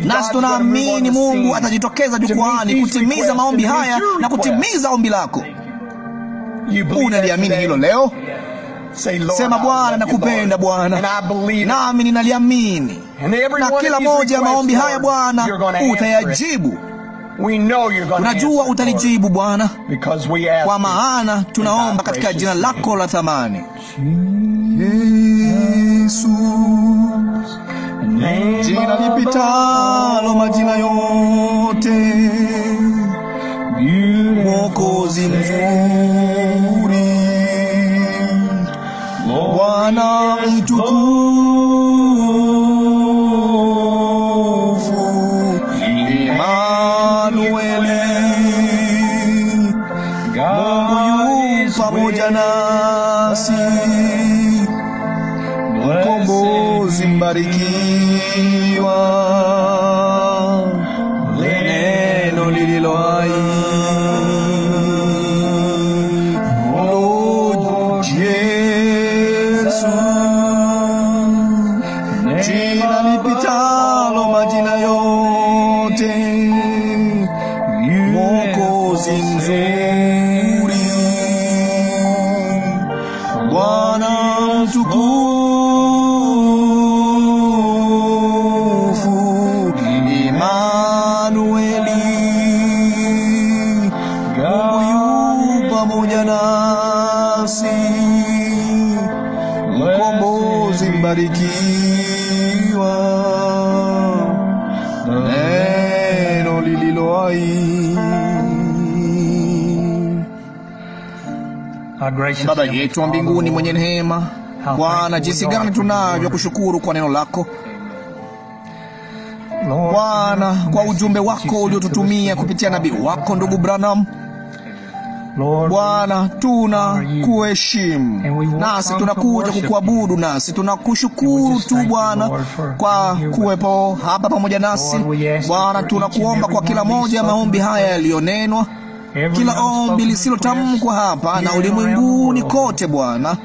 Nasi tunaamini Mungu atajitokeza jukwaani kutimiza maombi haya na kutimiza ombi lako. Unaliamini hilo leo? Sema, Bwana, nakupenda Bwana, nami ninaliamini. Na kila moja ya maombi haya Bwana utayajibu. Unajua utalijibu Bwana, kwa maana tunaomba katika jina lako la thamani, Yesu. Jina lipitalo majina yote, Mwokozi mzuri, Bwana mtukufu, Emanueli, Mungu yu pamoja nasi, Mkombozi mbarikiwa, neno lililo hai, Lord Yesu. Jina lipitalo majina yote, Mwokozi mzuri, Bwana mtukufu, Emanueli, Mungu yu pamoja nasi, Mkombozi mbarikiwa, neno lililo hai. Baba yetu wa mbinguni mwenye neema, Bwana, jinsi gani tunavyo kushukuru kwa neno lako Bwana, kwa ujumbe wako uliotutumia kupitia nabii wako ndugu Branham. Bwana, tunakuheshimu, nasi tunakuja kukuabudu, nasi tunakushukuru tu Bwana kwa kuwepo hapa pamoja nasi. Bwana, tunakuomba kwa kila moja ya maombi haya yaliyonenwa, kila ombi lisilotamkwa hapa na ulimwenguni kote Bwana,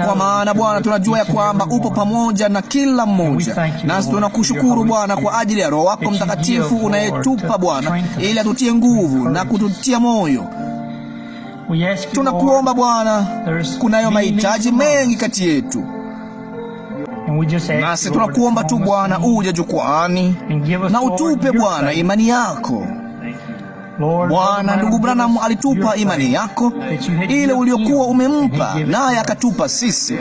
kwa maana Bwana tunajua ya kwamba upo pamoja na kila mmoja. Nasi tunakushukuru Bwana kwa ajili ya Roho wako Mtakatifu unayetupa Bwana, ili atutie nguvu na kututia moyo. Tunakuomba Bwana, kunayo mahitaji mengi kati yetu, nasi tunakuomba tu Bwana uje jukwaani na utupe Bwana imani yako. Bwana, ndugu Branham alitupa imani yako ile uliokuwa umempa, naye akatupa sisi.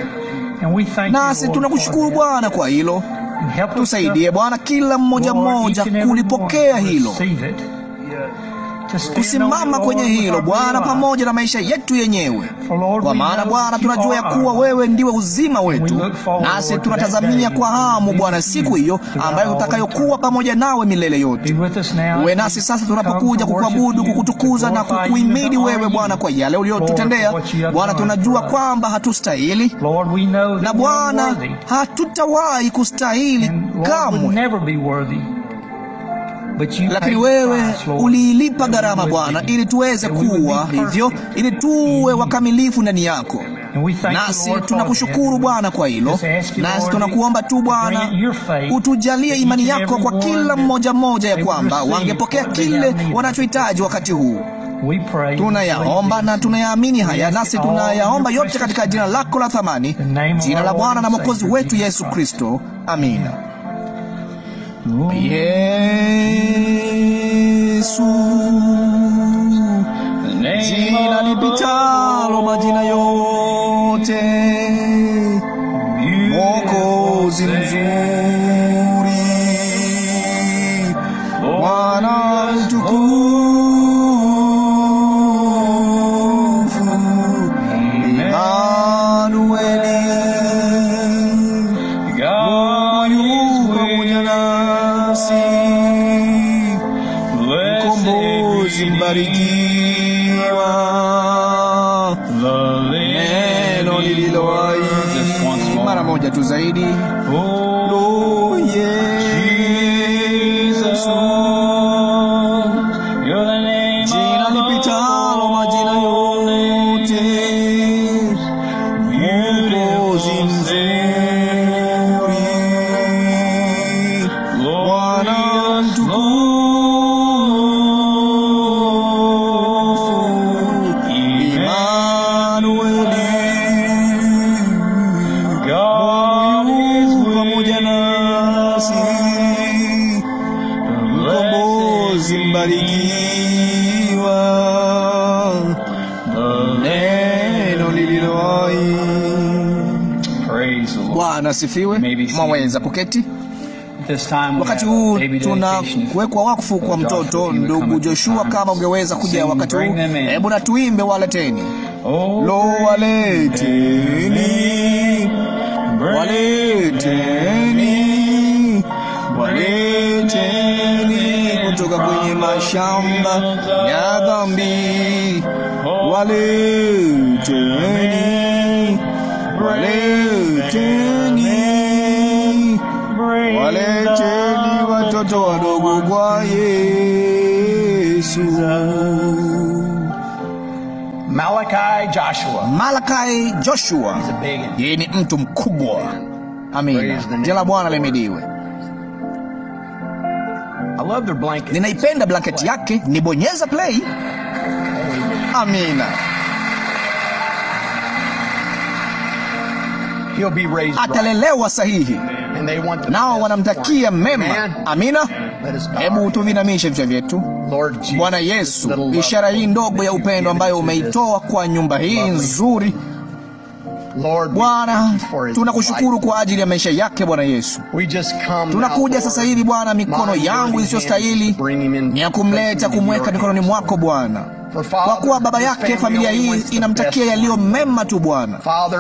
Nasi tunakushukuru Bwana kwa hilo. Tusaidie Bwana kila mmoja kulipokea hilo. kusimama kwenye hilo Bwana, pamoja na maisha yetu yenyewe. Kwa maana Bwana, tunajua ya kuwa wewe ndiwe uzima wetu, nasi tunatazamia kwa hamu Bwana siku hiyo ambayo tutakayokuwa pamoja nawe milele yote. Uwe nasi sasa tunapokuja kukuabudu, kukutukuza na kukuhimidi wewe Bwana kwa yale uliyotutendea. Bwana, tunajua kwamba hatustahili, na Bwana, hatutawahi kustahili kamwe, lakini wewe uliilipa gharama Bwana, ili tuweze kuwa hivyo, ili tuwe wakamilifu ndani yako. Nasi tunakushukuru Bwana kwa hilo. Nasi tunakuomba tu Bwana, utujalie imani yako kwa kila mmoja ya kwamba wangepokea kile wanachohitaji wakati huu. Tunayaomba na tunayaamini haya, nasi tunayaomba yote katika jina lako la thamani, jina la Bwana na Mwokozi wetu Yesu Kristo. Amina. Yesu, jina lipitalo majina yote, Mwokozi mzuri, Bwana mtukufu, Emanueli, mkombozi mbarikiwa, neno lililo hai. Mara moja tu zaidi. Lo, Yesu, jina lipitalo majina yote, Mwokozi mzuri, Bwana mtukufu, Emanueli, Mungu pamoja nasi, mkombozi mbarikiwa, neno lililo hai. Bwana asifiwe. Mwaweza kuketi. Wakati huu tunakuwekwa wakfu kwa mtoto. Ndugu Joshua, kama ungeweza kuja wakati huu, hebu na tuimbe waleteni. Lo, waleteni, waleteni, waleteni kutoka kwenye mashamba ya dhambi. Waleteni, waleteni, waleteni watoto wadogo kwa Yesu. Malachi Joshua, yeye ni mtu mkubwa. Amina. Jina la Bwana lihimidiwe. Ninaipenda blanketi yake. Nibonyeza play. Amina. Atalelewa sahihi, nao wanamtakia mema. Amina. Hebu tuvinamishe vichwa vyetu. Bwana Yesu, ishara hii ndogo ya upendo ambayo umeitoa kwa nyumba hii nzuri, Bwana, tunakushukuru kwa ajili ya maisha yake. Bwana Yesu, tunakuja sasa hivi Bwana, mikono yangu isiyostahili ni ya kumleta, kumweka mikononi mwako Bwana, kwa kuwa baba yake, familia hii inamtakia yaliyo mema tu Bwana.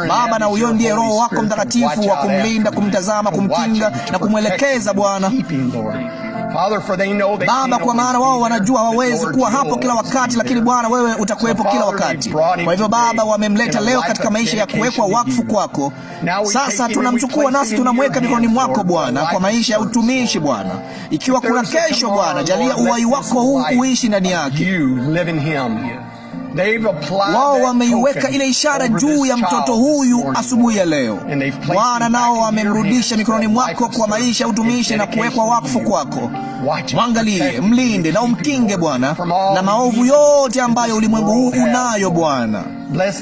Baba, na huyo ndiye Roho wako Mtakatifu wa kumlinda, kumtazama, kumkinga na kumwelekeza Bwana. Baba, kwa maana wao wanajua hawawezi kuwa hapo kila wakati, lakini Bwana, wewe utakuwepo kila wakati. Kwa hivyo Baba, wamemleta leo katika maisha ya kuwekwa wakfu kwako. Sasa tunamchukua nasi tunamweka mikononi mwako Bwana, kwa maisha ya utumishi Bwana. Ikiwa kuna kesho Bwana, jalia uhai wako huu uishi ndani yake. Wao wameiweka ile ishara juu ya mtoto huyu asubuhi ya leo Bwana, nao wamemrudisha mikononi mwako kwa maisha ya utumishi na kuwekwa wakfu kwako. Mwangalie, mlinde na umkinge Bwana na maovu yote ambayo ulimwengu huu unayo Bwana.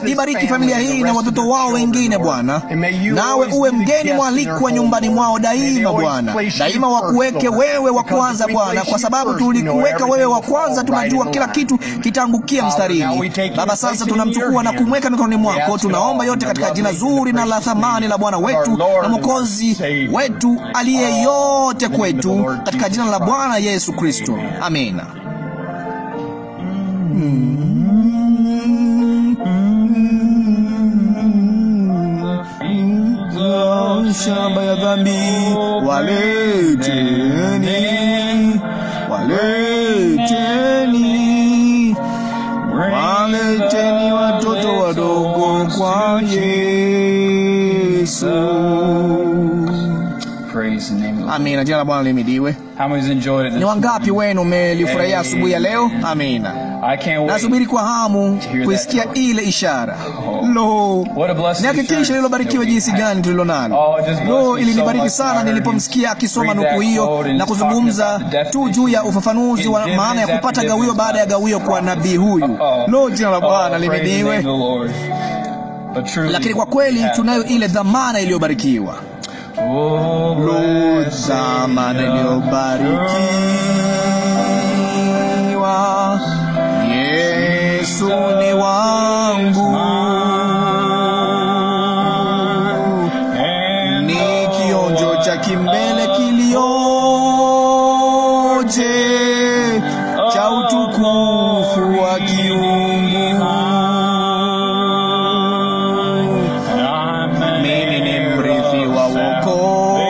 Ibariki familia hii na watoto wao wengine Bwana, nawe uwe mgeni mwalikwa nyumbani mwao daima Bwana. Daima wakuweke wewe wa kwanza Bwana, kwa sababu tulikuweka wewe wa kwanza. Tunajua kila kitu kitaangukia mstarini. Baba, sasa tunamchukua na kumweka mikononi mwako. Tunaomba yote katika jina zuri na la thamani la Bwana wetu na Mwokozi wetu aliye yote kwetu, katika jina la Bwana Yesu Kristo. Amina. Shamba ya dhambi, waleteni, waleteni, waleteni watoto wadogo kwa Yesu. Amina. Jina la Bwana lihimidiwe. Ni wangapi wenu mmelifurahia asubuhi ya leo? Amina. Nasubiri kwa hamu kuisikia ile ishara. Lo, ni hakikisho lilobarikiwa jinsi gani tulilonalo. Lo, ilinibariki sana nilipomsikia akisoma nukuu hiyo na kuzungumza tu juu ya ufafanuzi wa maana ya kupata gawio baada ya gawio kwa nabii huyu. Lo, jina la Bwana lihimidiwe. Lakini kwa kweli tunayo ile dhamana iliyobarikiwa. Lo, dhamana iliyobarikiwa. Yesu ni wangu, ni kionjo cha kimbele kilioje cha utukufu wa kiungu. Mimi ni mrithi wa wokovu,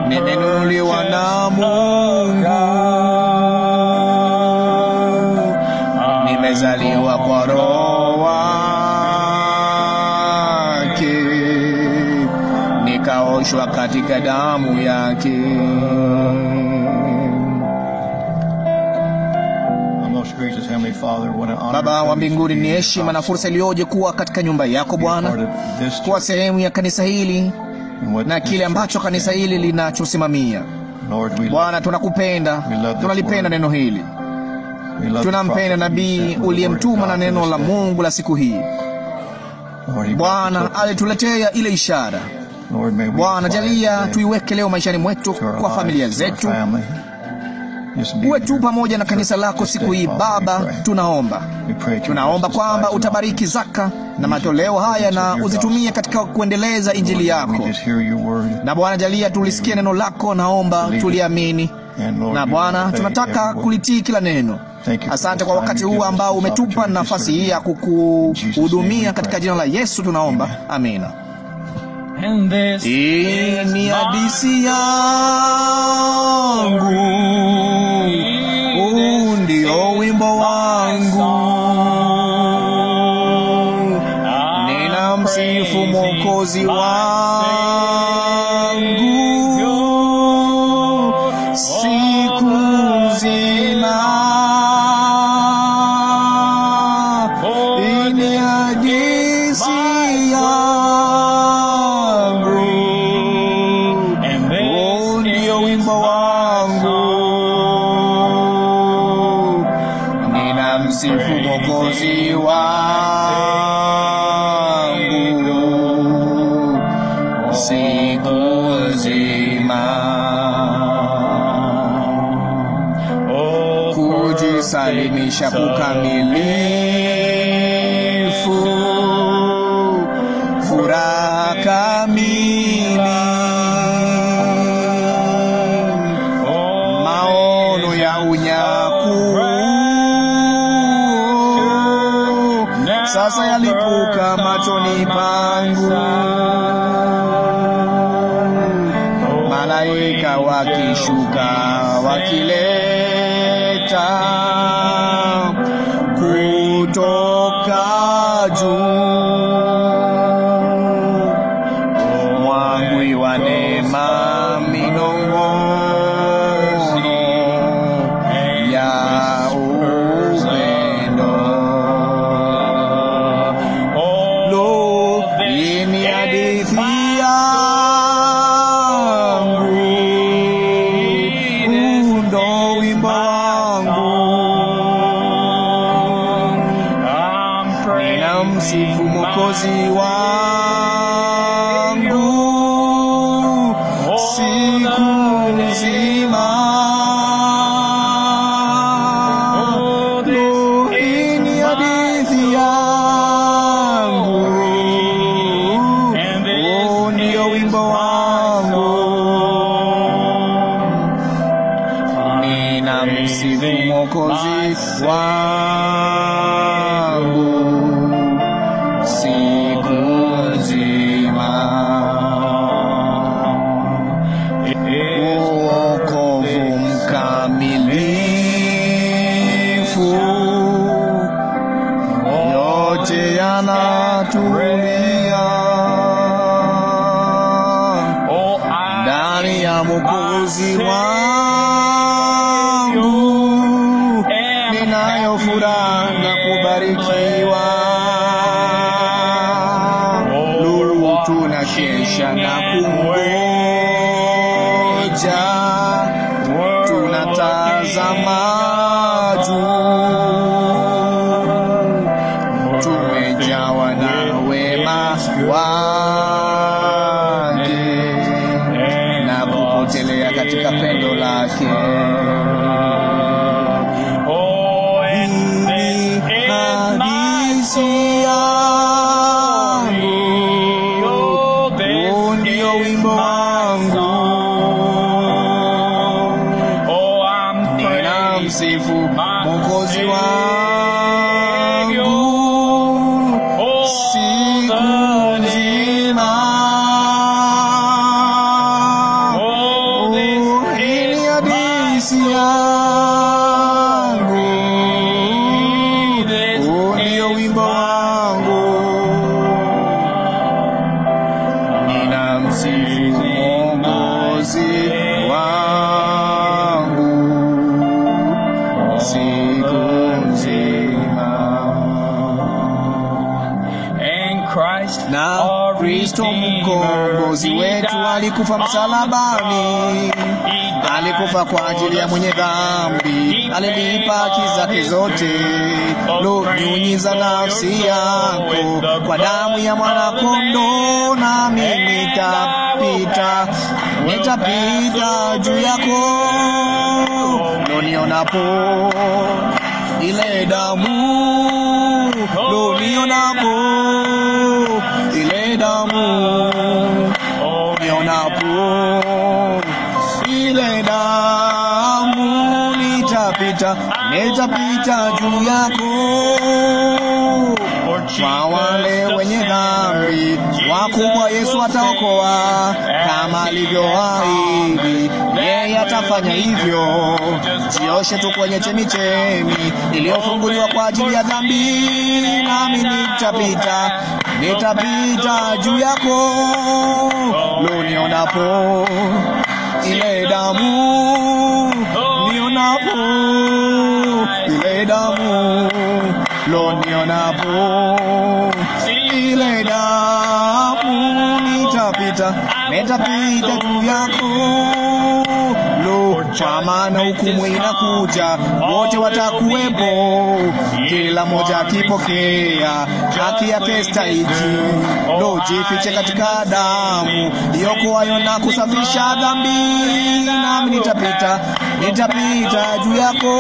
nimenunuliwa na Mungu, nimezaliwa kwa Roho wake, nikaoshwa katika damu yake. Baba wa mbinguni, ni heshima na fursa iliyoje kuwa katika nyumba yako Bwana, kuwa sehemu ya kanisa hili na kile ambacho kanisa hili linachosimamia. Bwana, tunakupenda, tunalipenda neno hili, tunampenda nabii uliyemtuma na neno la Mungu la siku hii. Bwana, alituletea ile ishara. Bwana, jalia tuiweke leo maishani mwetu, kwa familia zetu. Uwe tu pamoja na kanisa lako siku hii Baba. Tunaomba kwamba utabariki zaka na matoleo haya na uzitumie katika kuendeleza injili yako. Na Bwana, jalia tulisikie neno lako, naomba tuliamini. Na Bwana, tunataka kulitii kila neno. Asante kwa wakati huu ambao umetupa nafasi hii ya kukuhudumia, katika jina la Yesu tunaomba. Amina. Hii ni hadithi yangu, huu ndio wimbo wangu, ninamsifu Mwokozi wangu siku nzima. Hii ni hadithi yangu, huu ndio wimbo wangu, ninamsifu Mwokozi wangu siku nzima. Kujisalimisha kukamilifu, furaha kamili, maono ya unyakuo sasa yalipuka machoni pangu, malaika wakishuka wakileta kutoka juu, mwangwi wa neema, minong'ono ya upendo. Lo, hii ni hadithi yangu, huu ndo wimbo wangu, ninamsifu Mwokozi wangu siku nzima. Lo, hii ni hadithi yangu, huu ndio Mwokozi wangu siku nzima. Wokovu mkamilifu, yote yanatulia ndani ya Mwokozi wangu. Ninayo furaha na kubarikiwa, tunakesha na kungoja, tunatazama juu, tumejawa na wema wake na kupotelea katika pendo lake. Mwokozi wangu siku nzima. Hii ni hadithi yangu, ndio wimbo wangu. Ninamsifu Mwokozi wangu siku nzima. Na Kristo mkombozi wetu alikufa msalabani, alikufa kwa ajili ya mwenye dhambi, alilipa haki zake zote. Lo, nyunyiza nafsi yako kwa damu ya mwana-kondoo, nami nitapita juu yako. Lo, nionapo ile damu, lo, nionapo ile damu, nionapo ile damu, nitapita juu yako. Kwa wale wenye dhambi wakubwa Yesu ataokoa, kama alivyoahidi yeye atafanya hivyo. Jioshe tu kwenye chemichemi iliyofunguliwa kwa ajili ya dhambi, nami nitapita juu yako. Lo, nionapo ile damu, nionapo ile damu, lo, nionapo ile damu, nitapita juu yako. Lo, kwa maana hukumu inakuja, wote watakuwepo, kila mmoja akipokea haki yake stahiki. Lo, jifiche katika damu iokoayo na kusafisha dhambi, nami nitapita juu yako.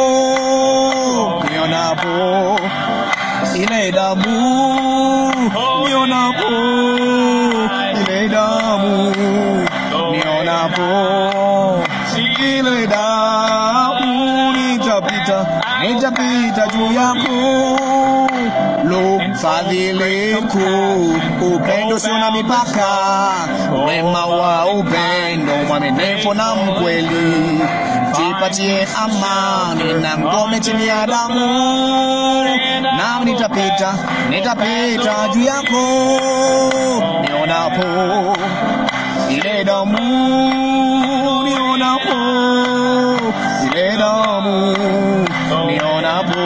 Nionapo ile damu, nionapo ile damu, nionapo ile damu, nitapita juu yako. Lo, fadhili kuu, upendo sio na mipaka, wema wa upendo, mwaminifu na mkweli. Jipatie amani na ngome chini ya damu, nami nitapita juu yako. Nionapo ile damu, nionapo ile damu, nionapo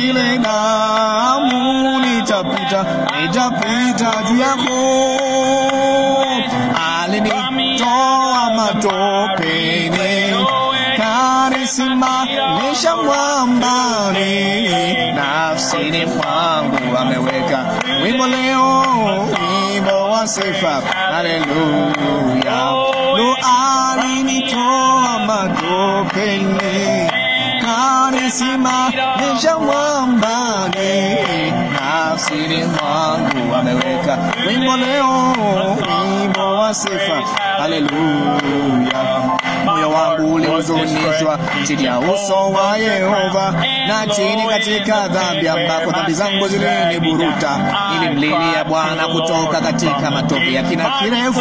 ile damu, nitapita juu yako. Alinitoa matopeni, kanisimamisha mwambani, nafsini mwangu ameweka wimbo leo, wimbo wa sifa. Haleluya. Lo, alinitoa matopeni, kanisimamisha mwambani, nafsini mwangu ameweka wimbo leo, wimbo wa sifa. Haleluya. moyo wangu ulihuzunishwa chini ya uso wa Yehova, na chini katika dhambi ambako dhambi zangu ziliniburuta. Nilimlilia Bwana kutoka katika matope ya kina kirefu,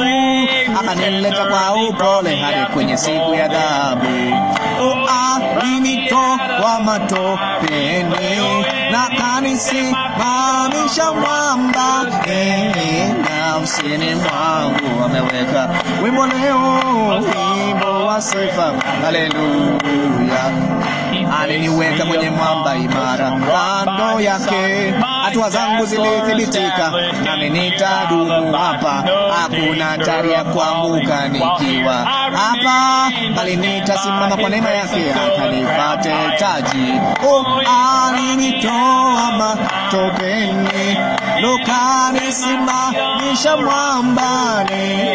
akanileta kwa upole hadi kwenye siku ya adhabu. Alinitoa matopeni na kanisimamisha mwambani, nafsini mwangu ameweka wimbo leo, wimbo wa sifa. Haleluya. Aliniweka kwenye mwamba imara, kando yake hatua zangu zilithibitika, nami nitadumu hapa. Hakuna hatari ya kuanguka nikiwa hapa, bali nitasimama kwa neema yake, akanipate taji. Alinitoa matopeni, kanisimamisha mwambani,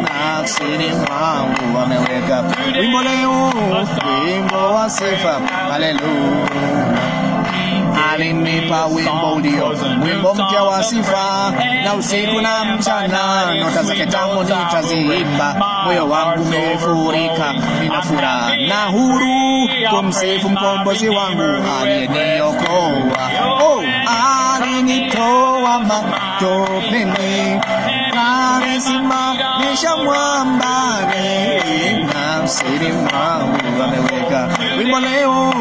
nafsini mwangu ameweka wimbo leo, wimbo wa sifa. Haleluya. Alinipa wimbo wimbo mpya wa sifa, na usiku na mchana nota zake tamu nitaziimba. Moyo wangu umefurika, nina furaha na huru kumsifu mkombozi wangu aliyeniokoa. Alinitoa matopeni, kanisimamisha mwambani, nafsini mwangu ameweka wimbo leo,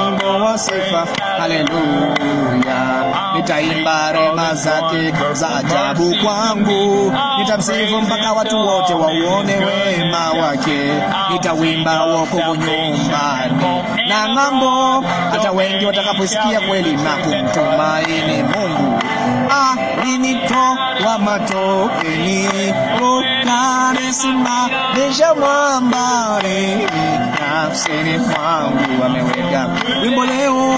wimbo wa sifa. Haleluya. Nitaimba rehema zake za ajabu kwangu, nitamsifu mpaka watu wote wauone wema wake. Nitawimba wokovu nyumbani na ng'ambo, hata wengi watakaposikia kweli na kumtumaini Mungu. Alinitoa matopeni, kanisimamisha mwambani, nafsini mwangu ameweka wimbo leo,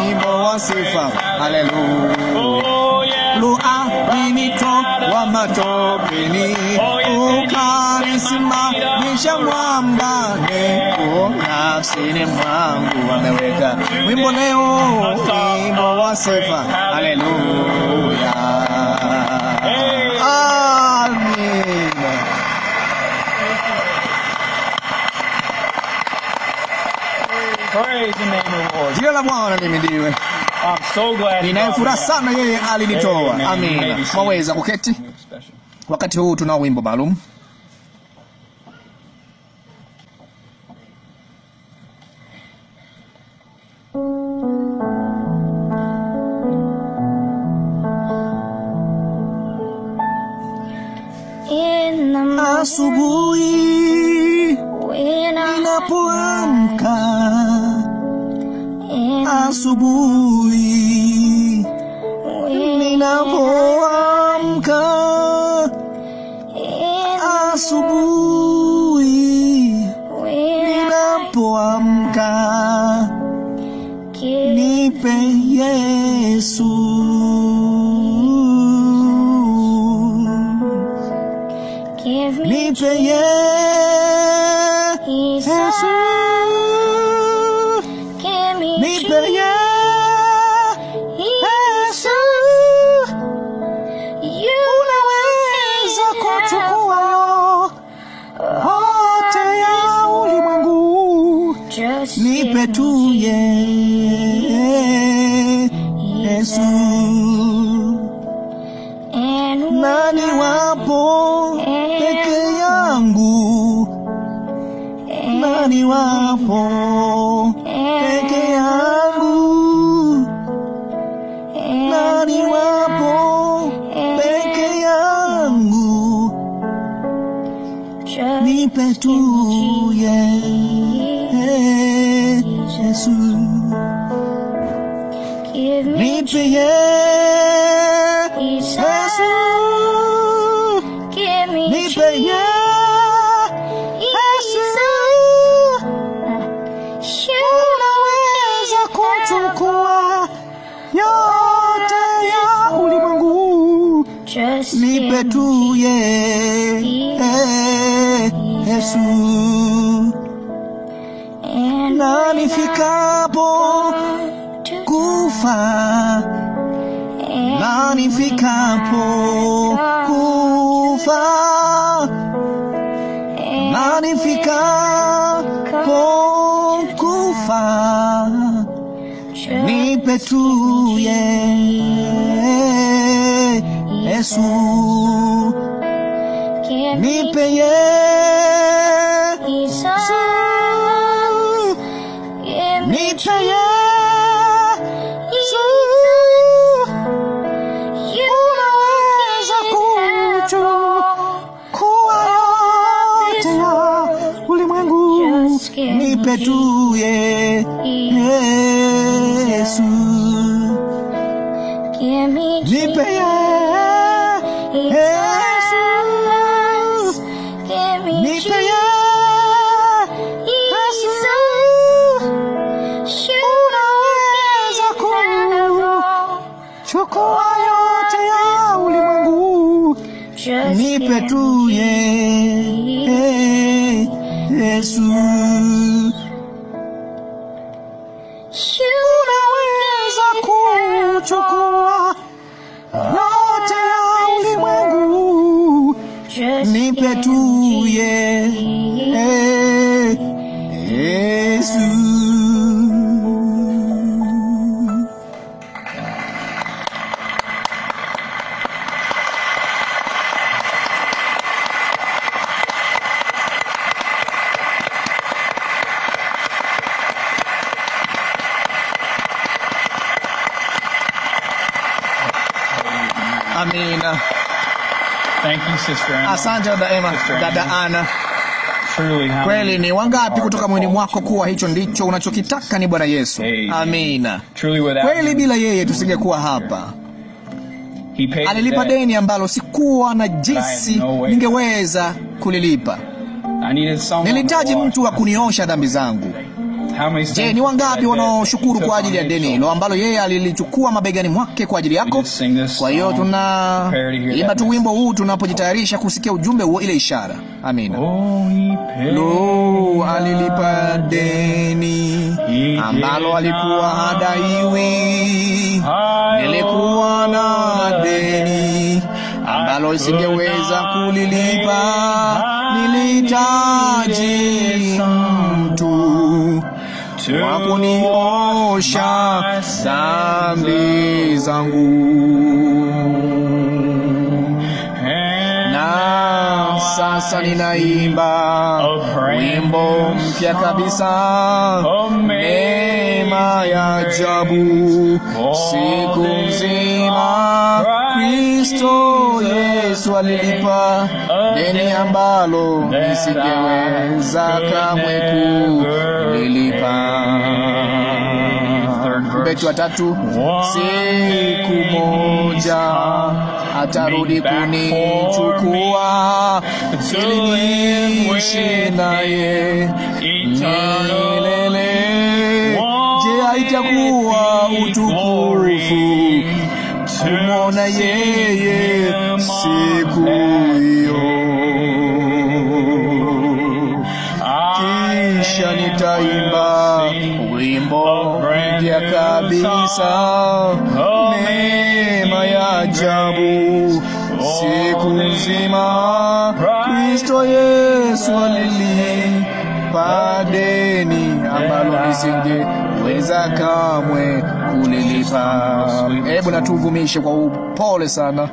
wimbo wa sifa. Haleluya. Alinitoa matopeni, kanisimamisha mwambani, nafsini mwangu ameweka wimbo leo, wimbo wa sifa. Haleluya. Amen. Praise the name of the Lord. Jina la Bwana lihimidiwe. I'm so glad. Ninafuraha sana yeye alinitoa. Amina. Mwaweza kuketi. Wakati huu tunao wimbo maalum. Asubuhi ninapoamka, asubuhi ninapoamka, asubuhi ninapoamka, nipe Yesu, nipe Yesu, nipe Yesu. Unaweza kuchukua yote ya ulimwengu, nipe tu Yesu. Nani wapo peke yangu, nani wapo peke yangu, nani wapo peke yangu, nipe tu Yesu, nipe Yesu, nipe Yesu. Unaweza kuchukua yote ya ulimwengu, nipe tu Yesu. Na nifikapo kufa, na nifikapo kufa, na nifikapo nipe tu Yesu, nipe Yesu, nipe Yesu, unaweza kuchukua yote ya ulimwengu, nipe tu Yesu, nipe Yesu, nipe Yesu, unaweza kuchukua yote ya ulimwengu, nipe tu Yesu, unaweza kuchukua yote ya ulimwengu, nipe tu Yesu. Amina. Thank you, Sister Anna. Asante dada Ana. Kweli ni wangapi kutoka moyoni mwako kuwa hicho ndicho unachokitaka ni Bwana Yesu? Amina. Kweli bila yeye tusingekuwa hapa. Alilipa deni ambalo sikuwa na jinsi ningeweza kulilipa. Nilihitaji mtu wa kuniosha dhambi zangu. Je, ni wangapi wanaoshukuru kwa ajili ya deni hilo ambalo yeye alilichukua mabegani mwake kwa ajili yako? Kwa hiyo tunaimba tu wimbo huu tunapojitayarisha kusikia ujumbe huo, ile ishara. Amina. Lo, alilipa deni ambalo alikuwa hadaiwi. Nilikuwa na deni ambalo singeweza kulilipa. Nilihitaji mtu wa kuniosha dhambi zangu, na sasa ninaimba wimbo mpya kabisa, neema ya ajabu. Siku nzima Kristo Yesu alilipa deni ambalo nisingeweza kamwe kulilipa. Beti wa tatu, siku moja atarudi kunichukua ili niishi naye milele. Je, haitakuwa utukufu kumwona yeye siku hiyo? Kisha nitaimba wimbo mpya kabisa, neema ya ajabu. Siku nzima Kristo Yesu alilipa deni ambalo nisingeweza kamwe kulilipa. Hebu na tuvumishe kwa upole sana.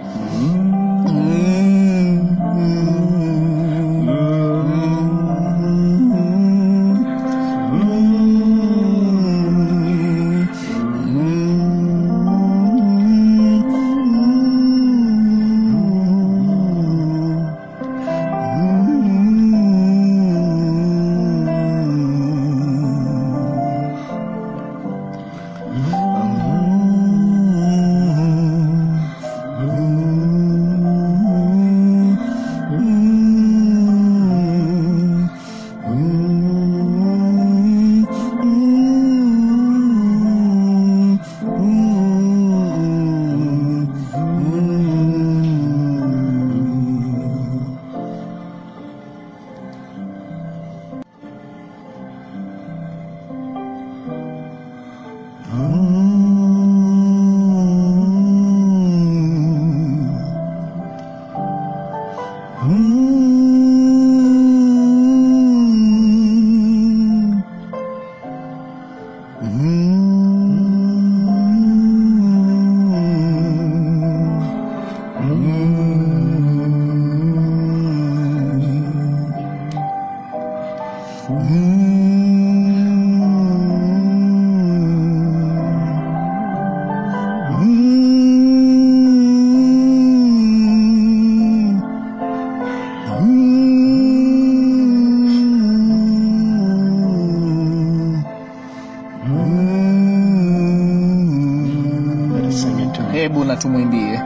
Hebu na tumwimbie.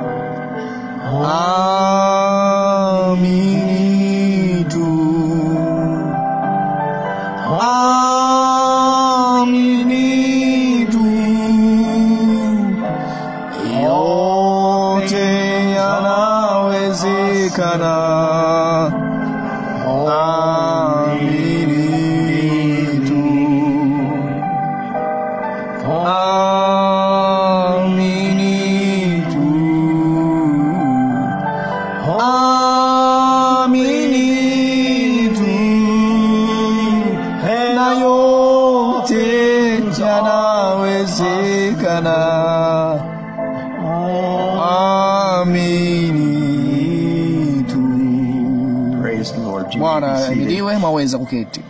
Amini tu, amini tu, yote yanawezekana. Amini tu, amini tu, na yote yanawezekana. Amini tu. Bwana ahimidiwe. Mwaweza kuketi.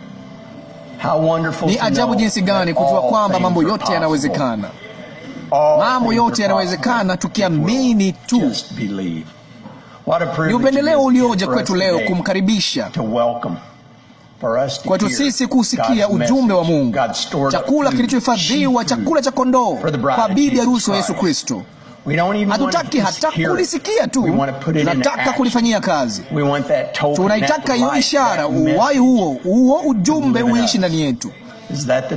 Ni ajabu jinsi gani kujua kwamba mambo yote yanawezekana. Mambo yote yanawezekana tukiamini tu. Ni upendeleo ulioje kwetu leo kumkaribisha, kwetu sisi kusikia ujumbe wa Mungu, chakula kilichohifadhiwa, chakula cha kondoo kwa bibi harusi wa Yesu Kristo. Hatutaki hata kulisikia tu, tunataka kulifanyia kazi. Tunaitaka hiyo ishara, uhai huo ujumbe uishi ndani yetu.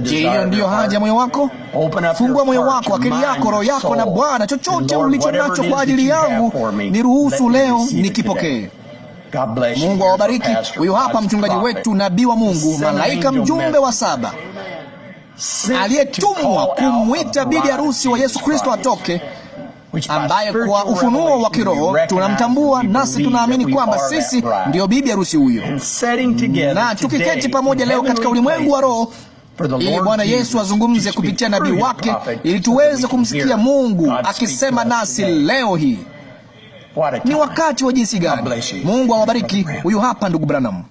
Je, hiyo ndiyo haja ya moyo wako? Fungua moyo wako, akili yako, roho yako, na Bwana, chochote ulicho nacho kwa ajili yangu niruhusu leo nikipokee. Mungu awabariki. Huyu hapa mchungaji wetu, nabii wa Mungu, malaika mjumbe wa 7 aliyetumwa kumwita bibi harusi wa Yesu Kristo atoke, ambaye kwa ufunuo wa kiroho tunamtambua, nasi tunaamini kwamba sisi ndiyo bibi harusi huyo. Na tukiketi pamoja leo katika ulimwengu wa roho, ili Bwana Yesu azungumze kupitia nabii wake, ili tuweze kumsikia Mungu akisema nasi leo hii. Ni wakati wa jinsi gani! Mungu awabariki. Huyu hapa ndugu Branham.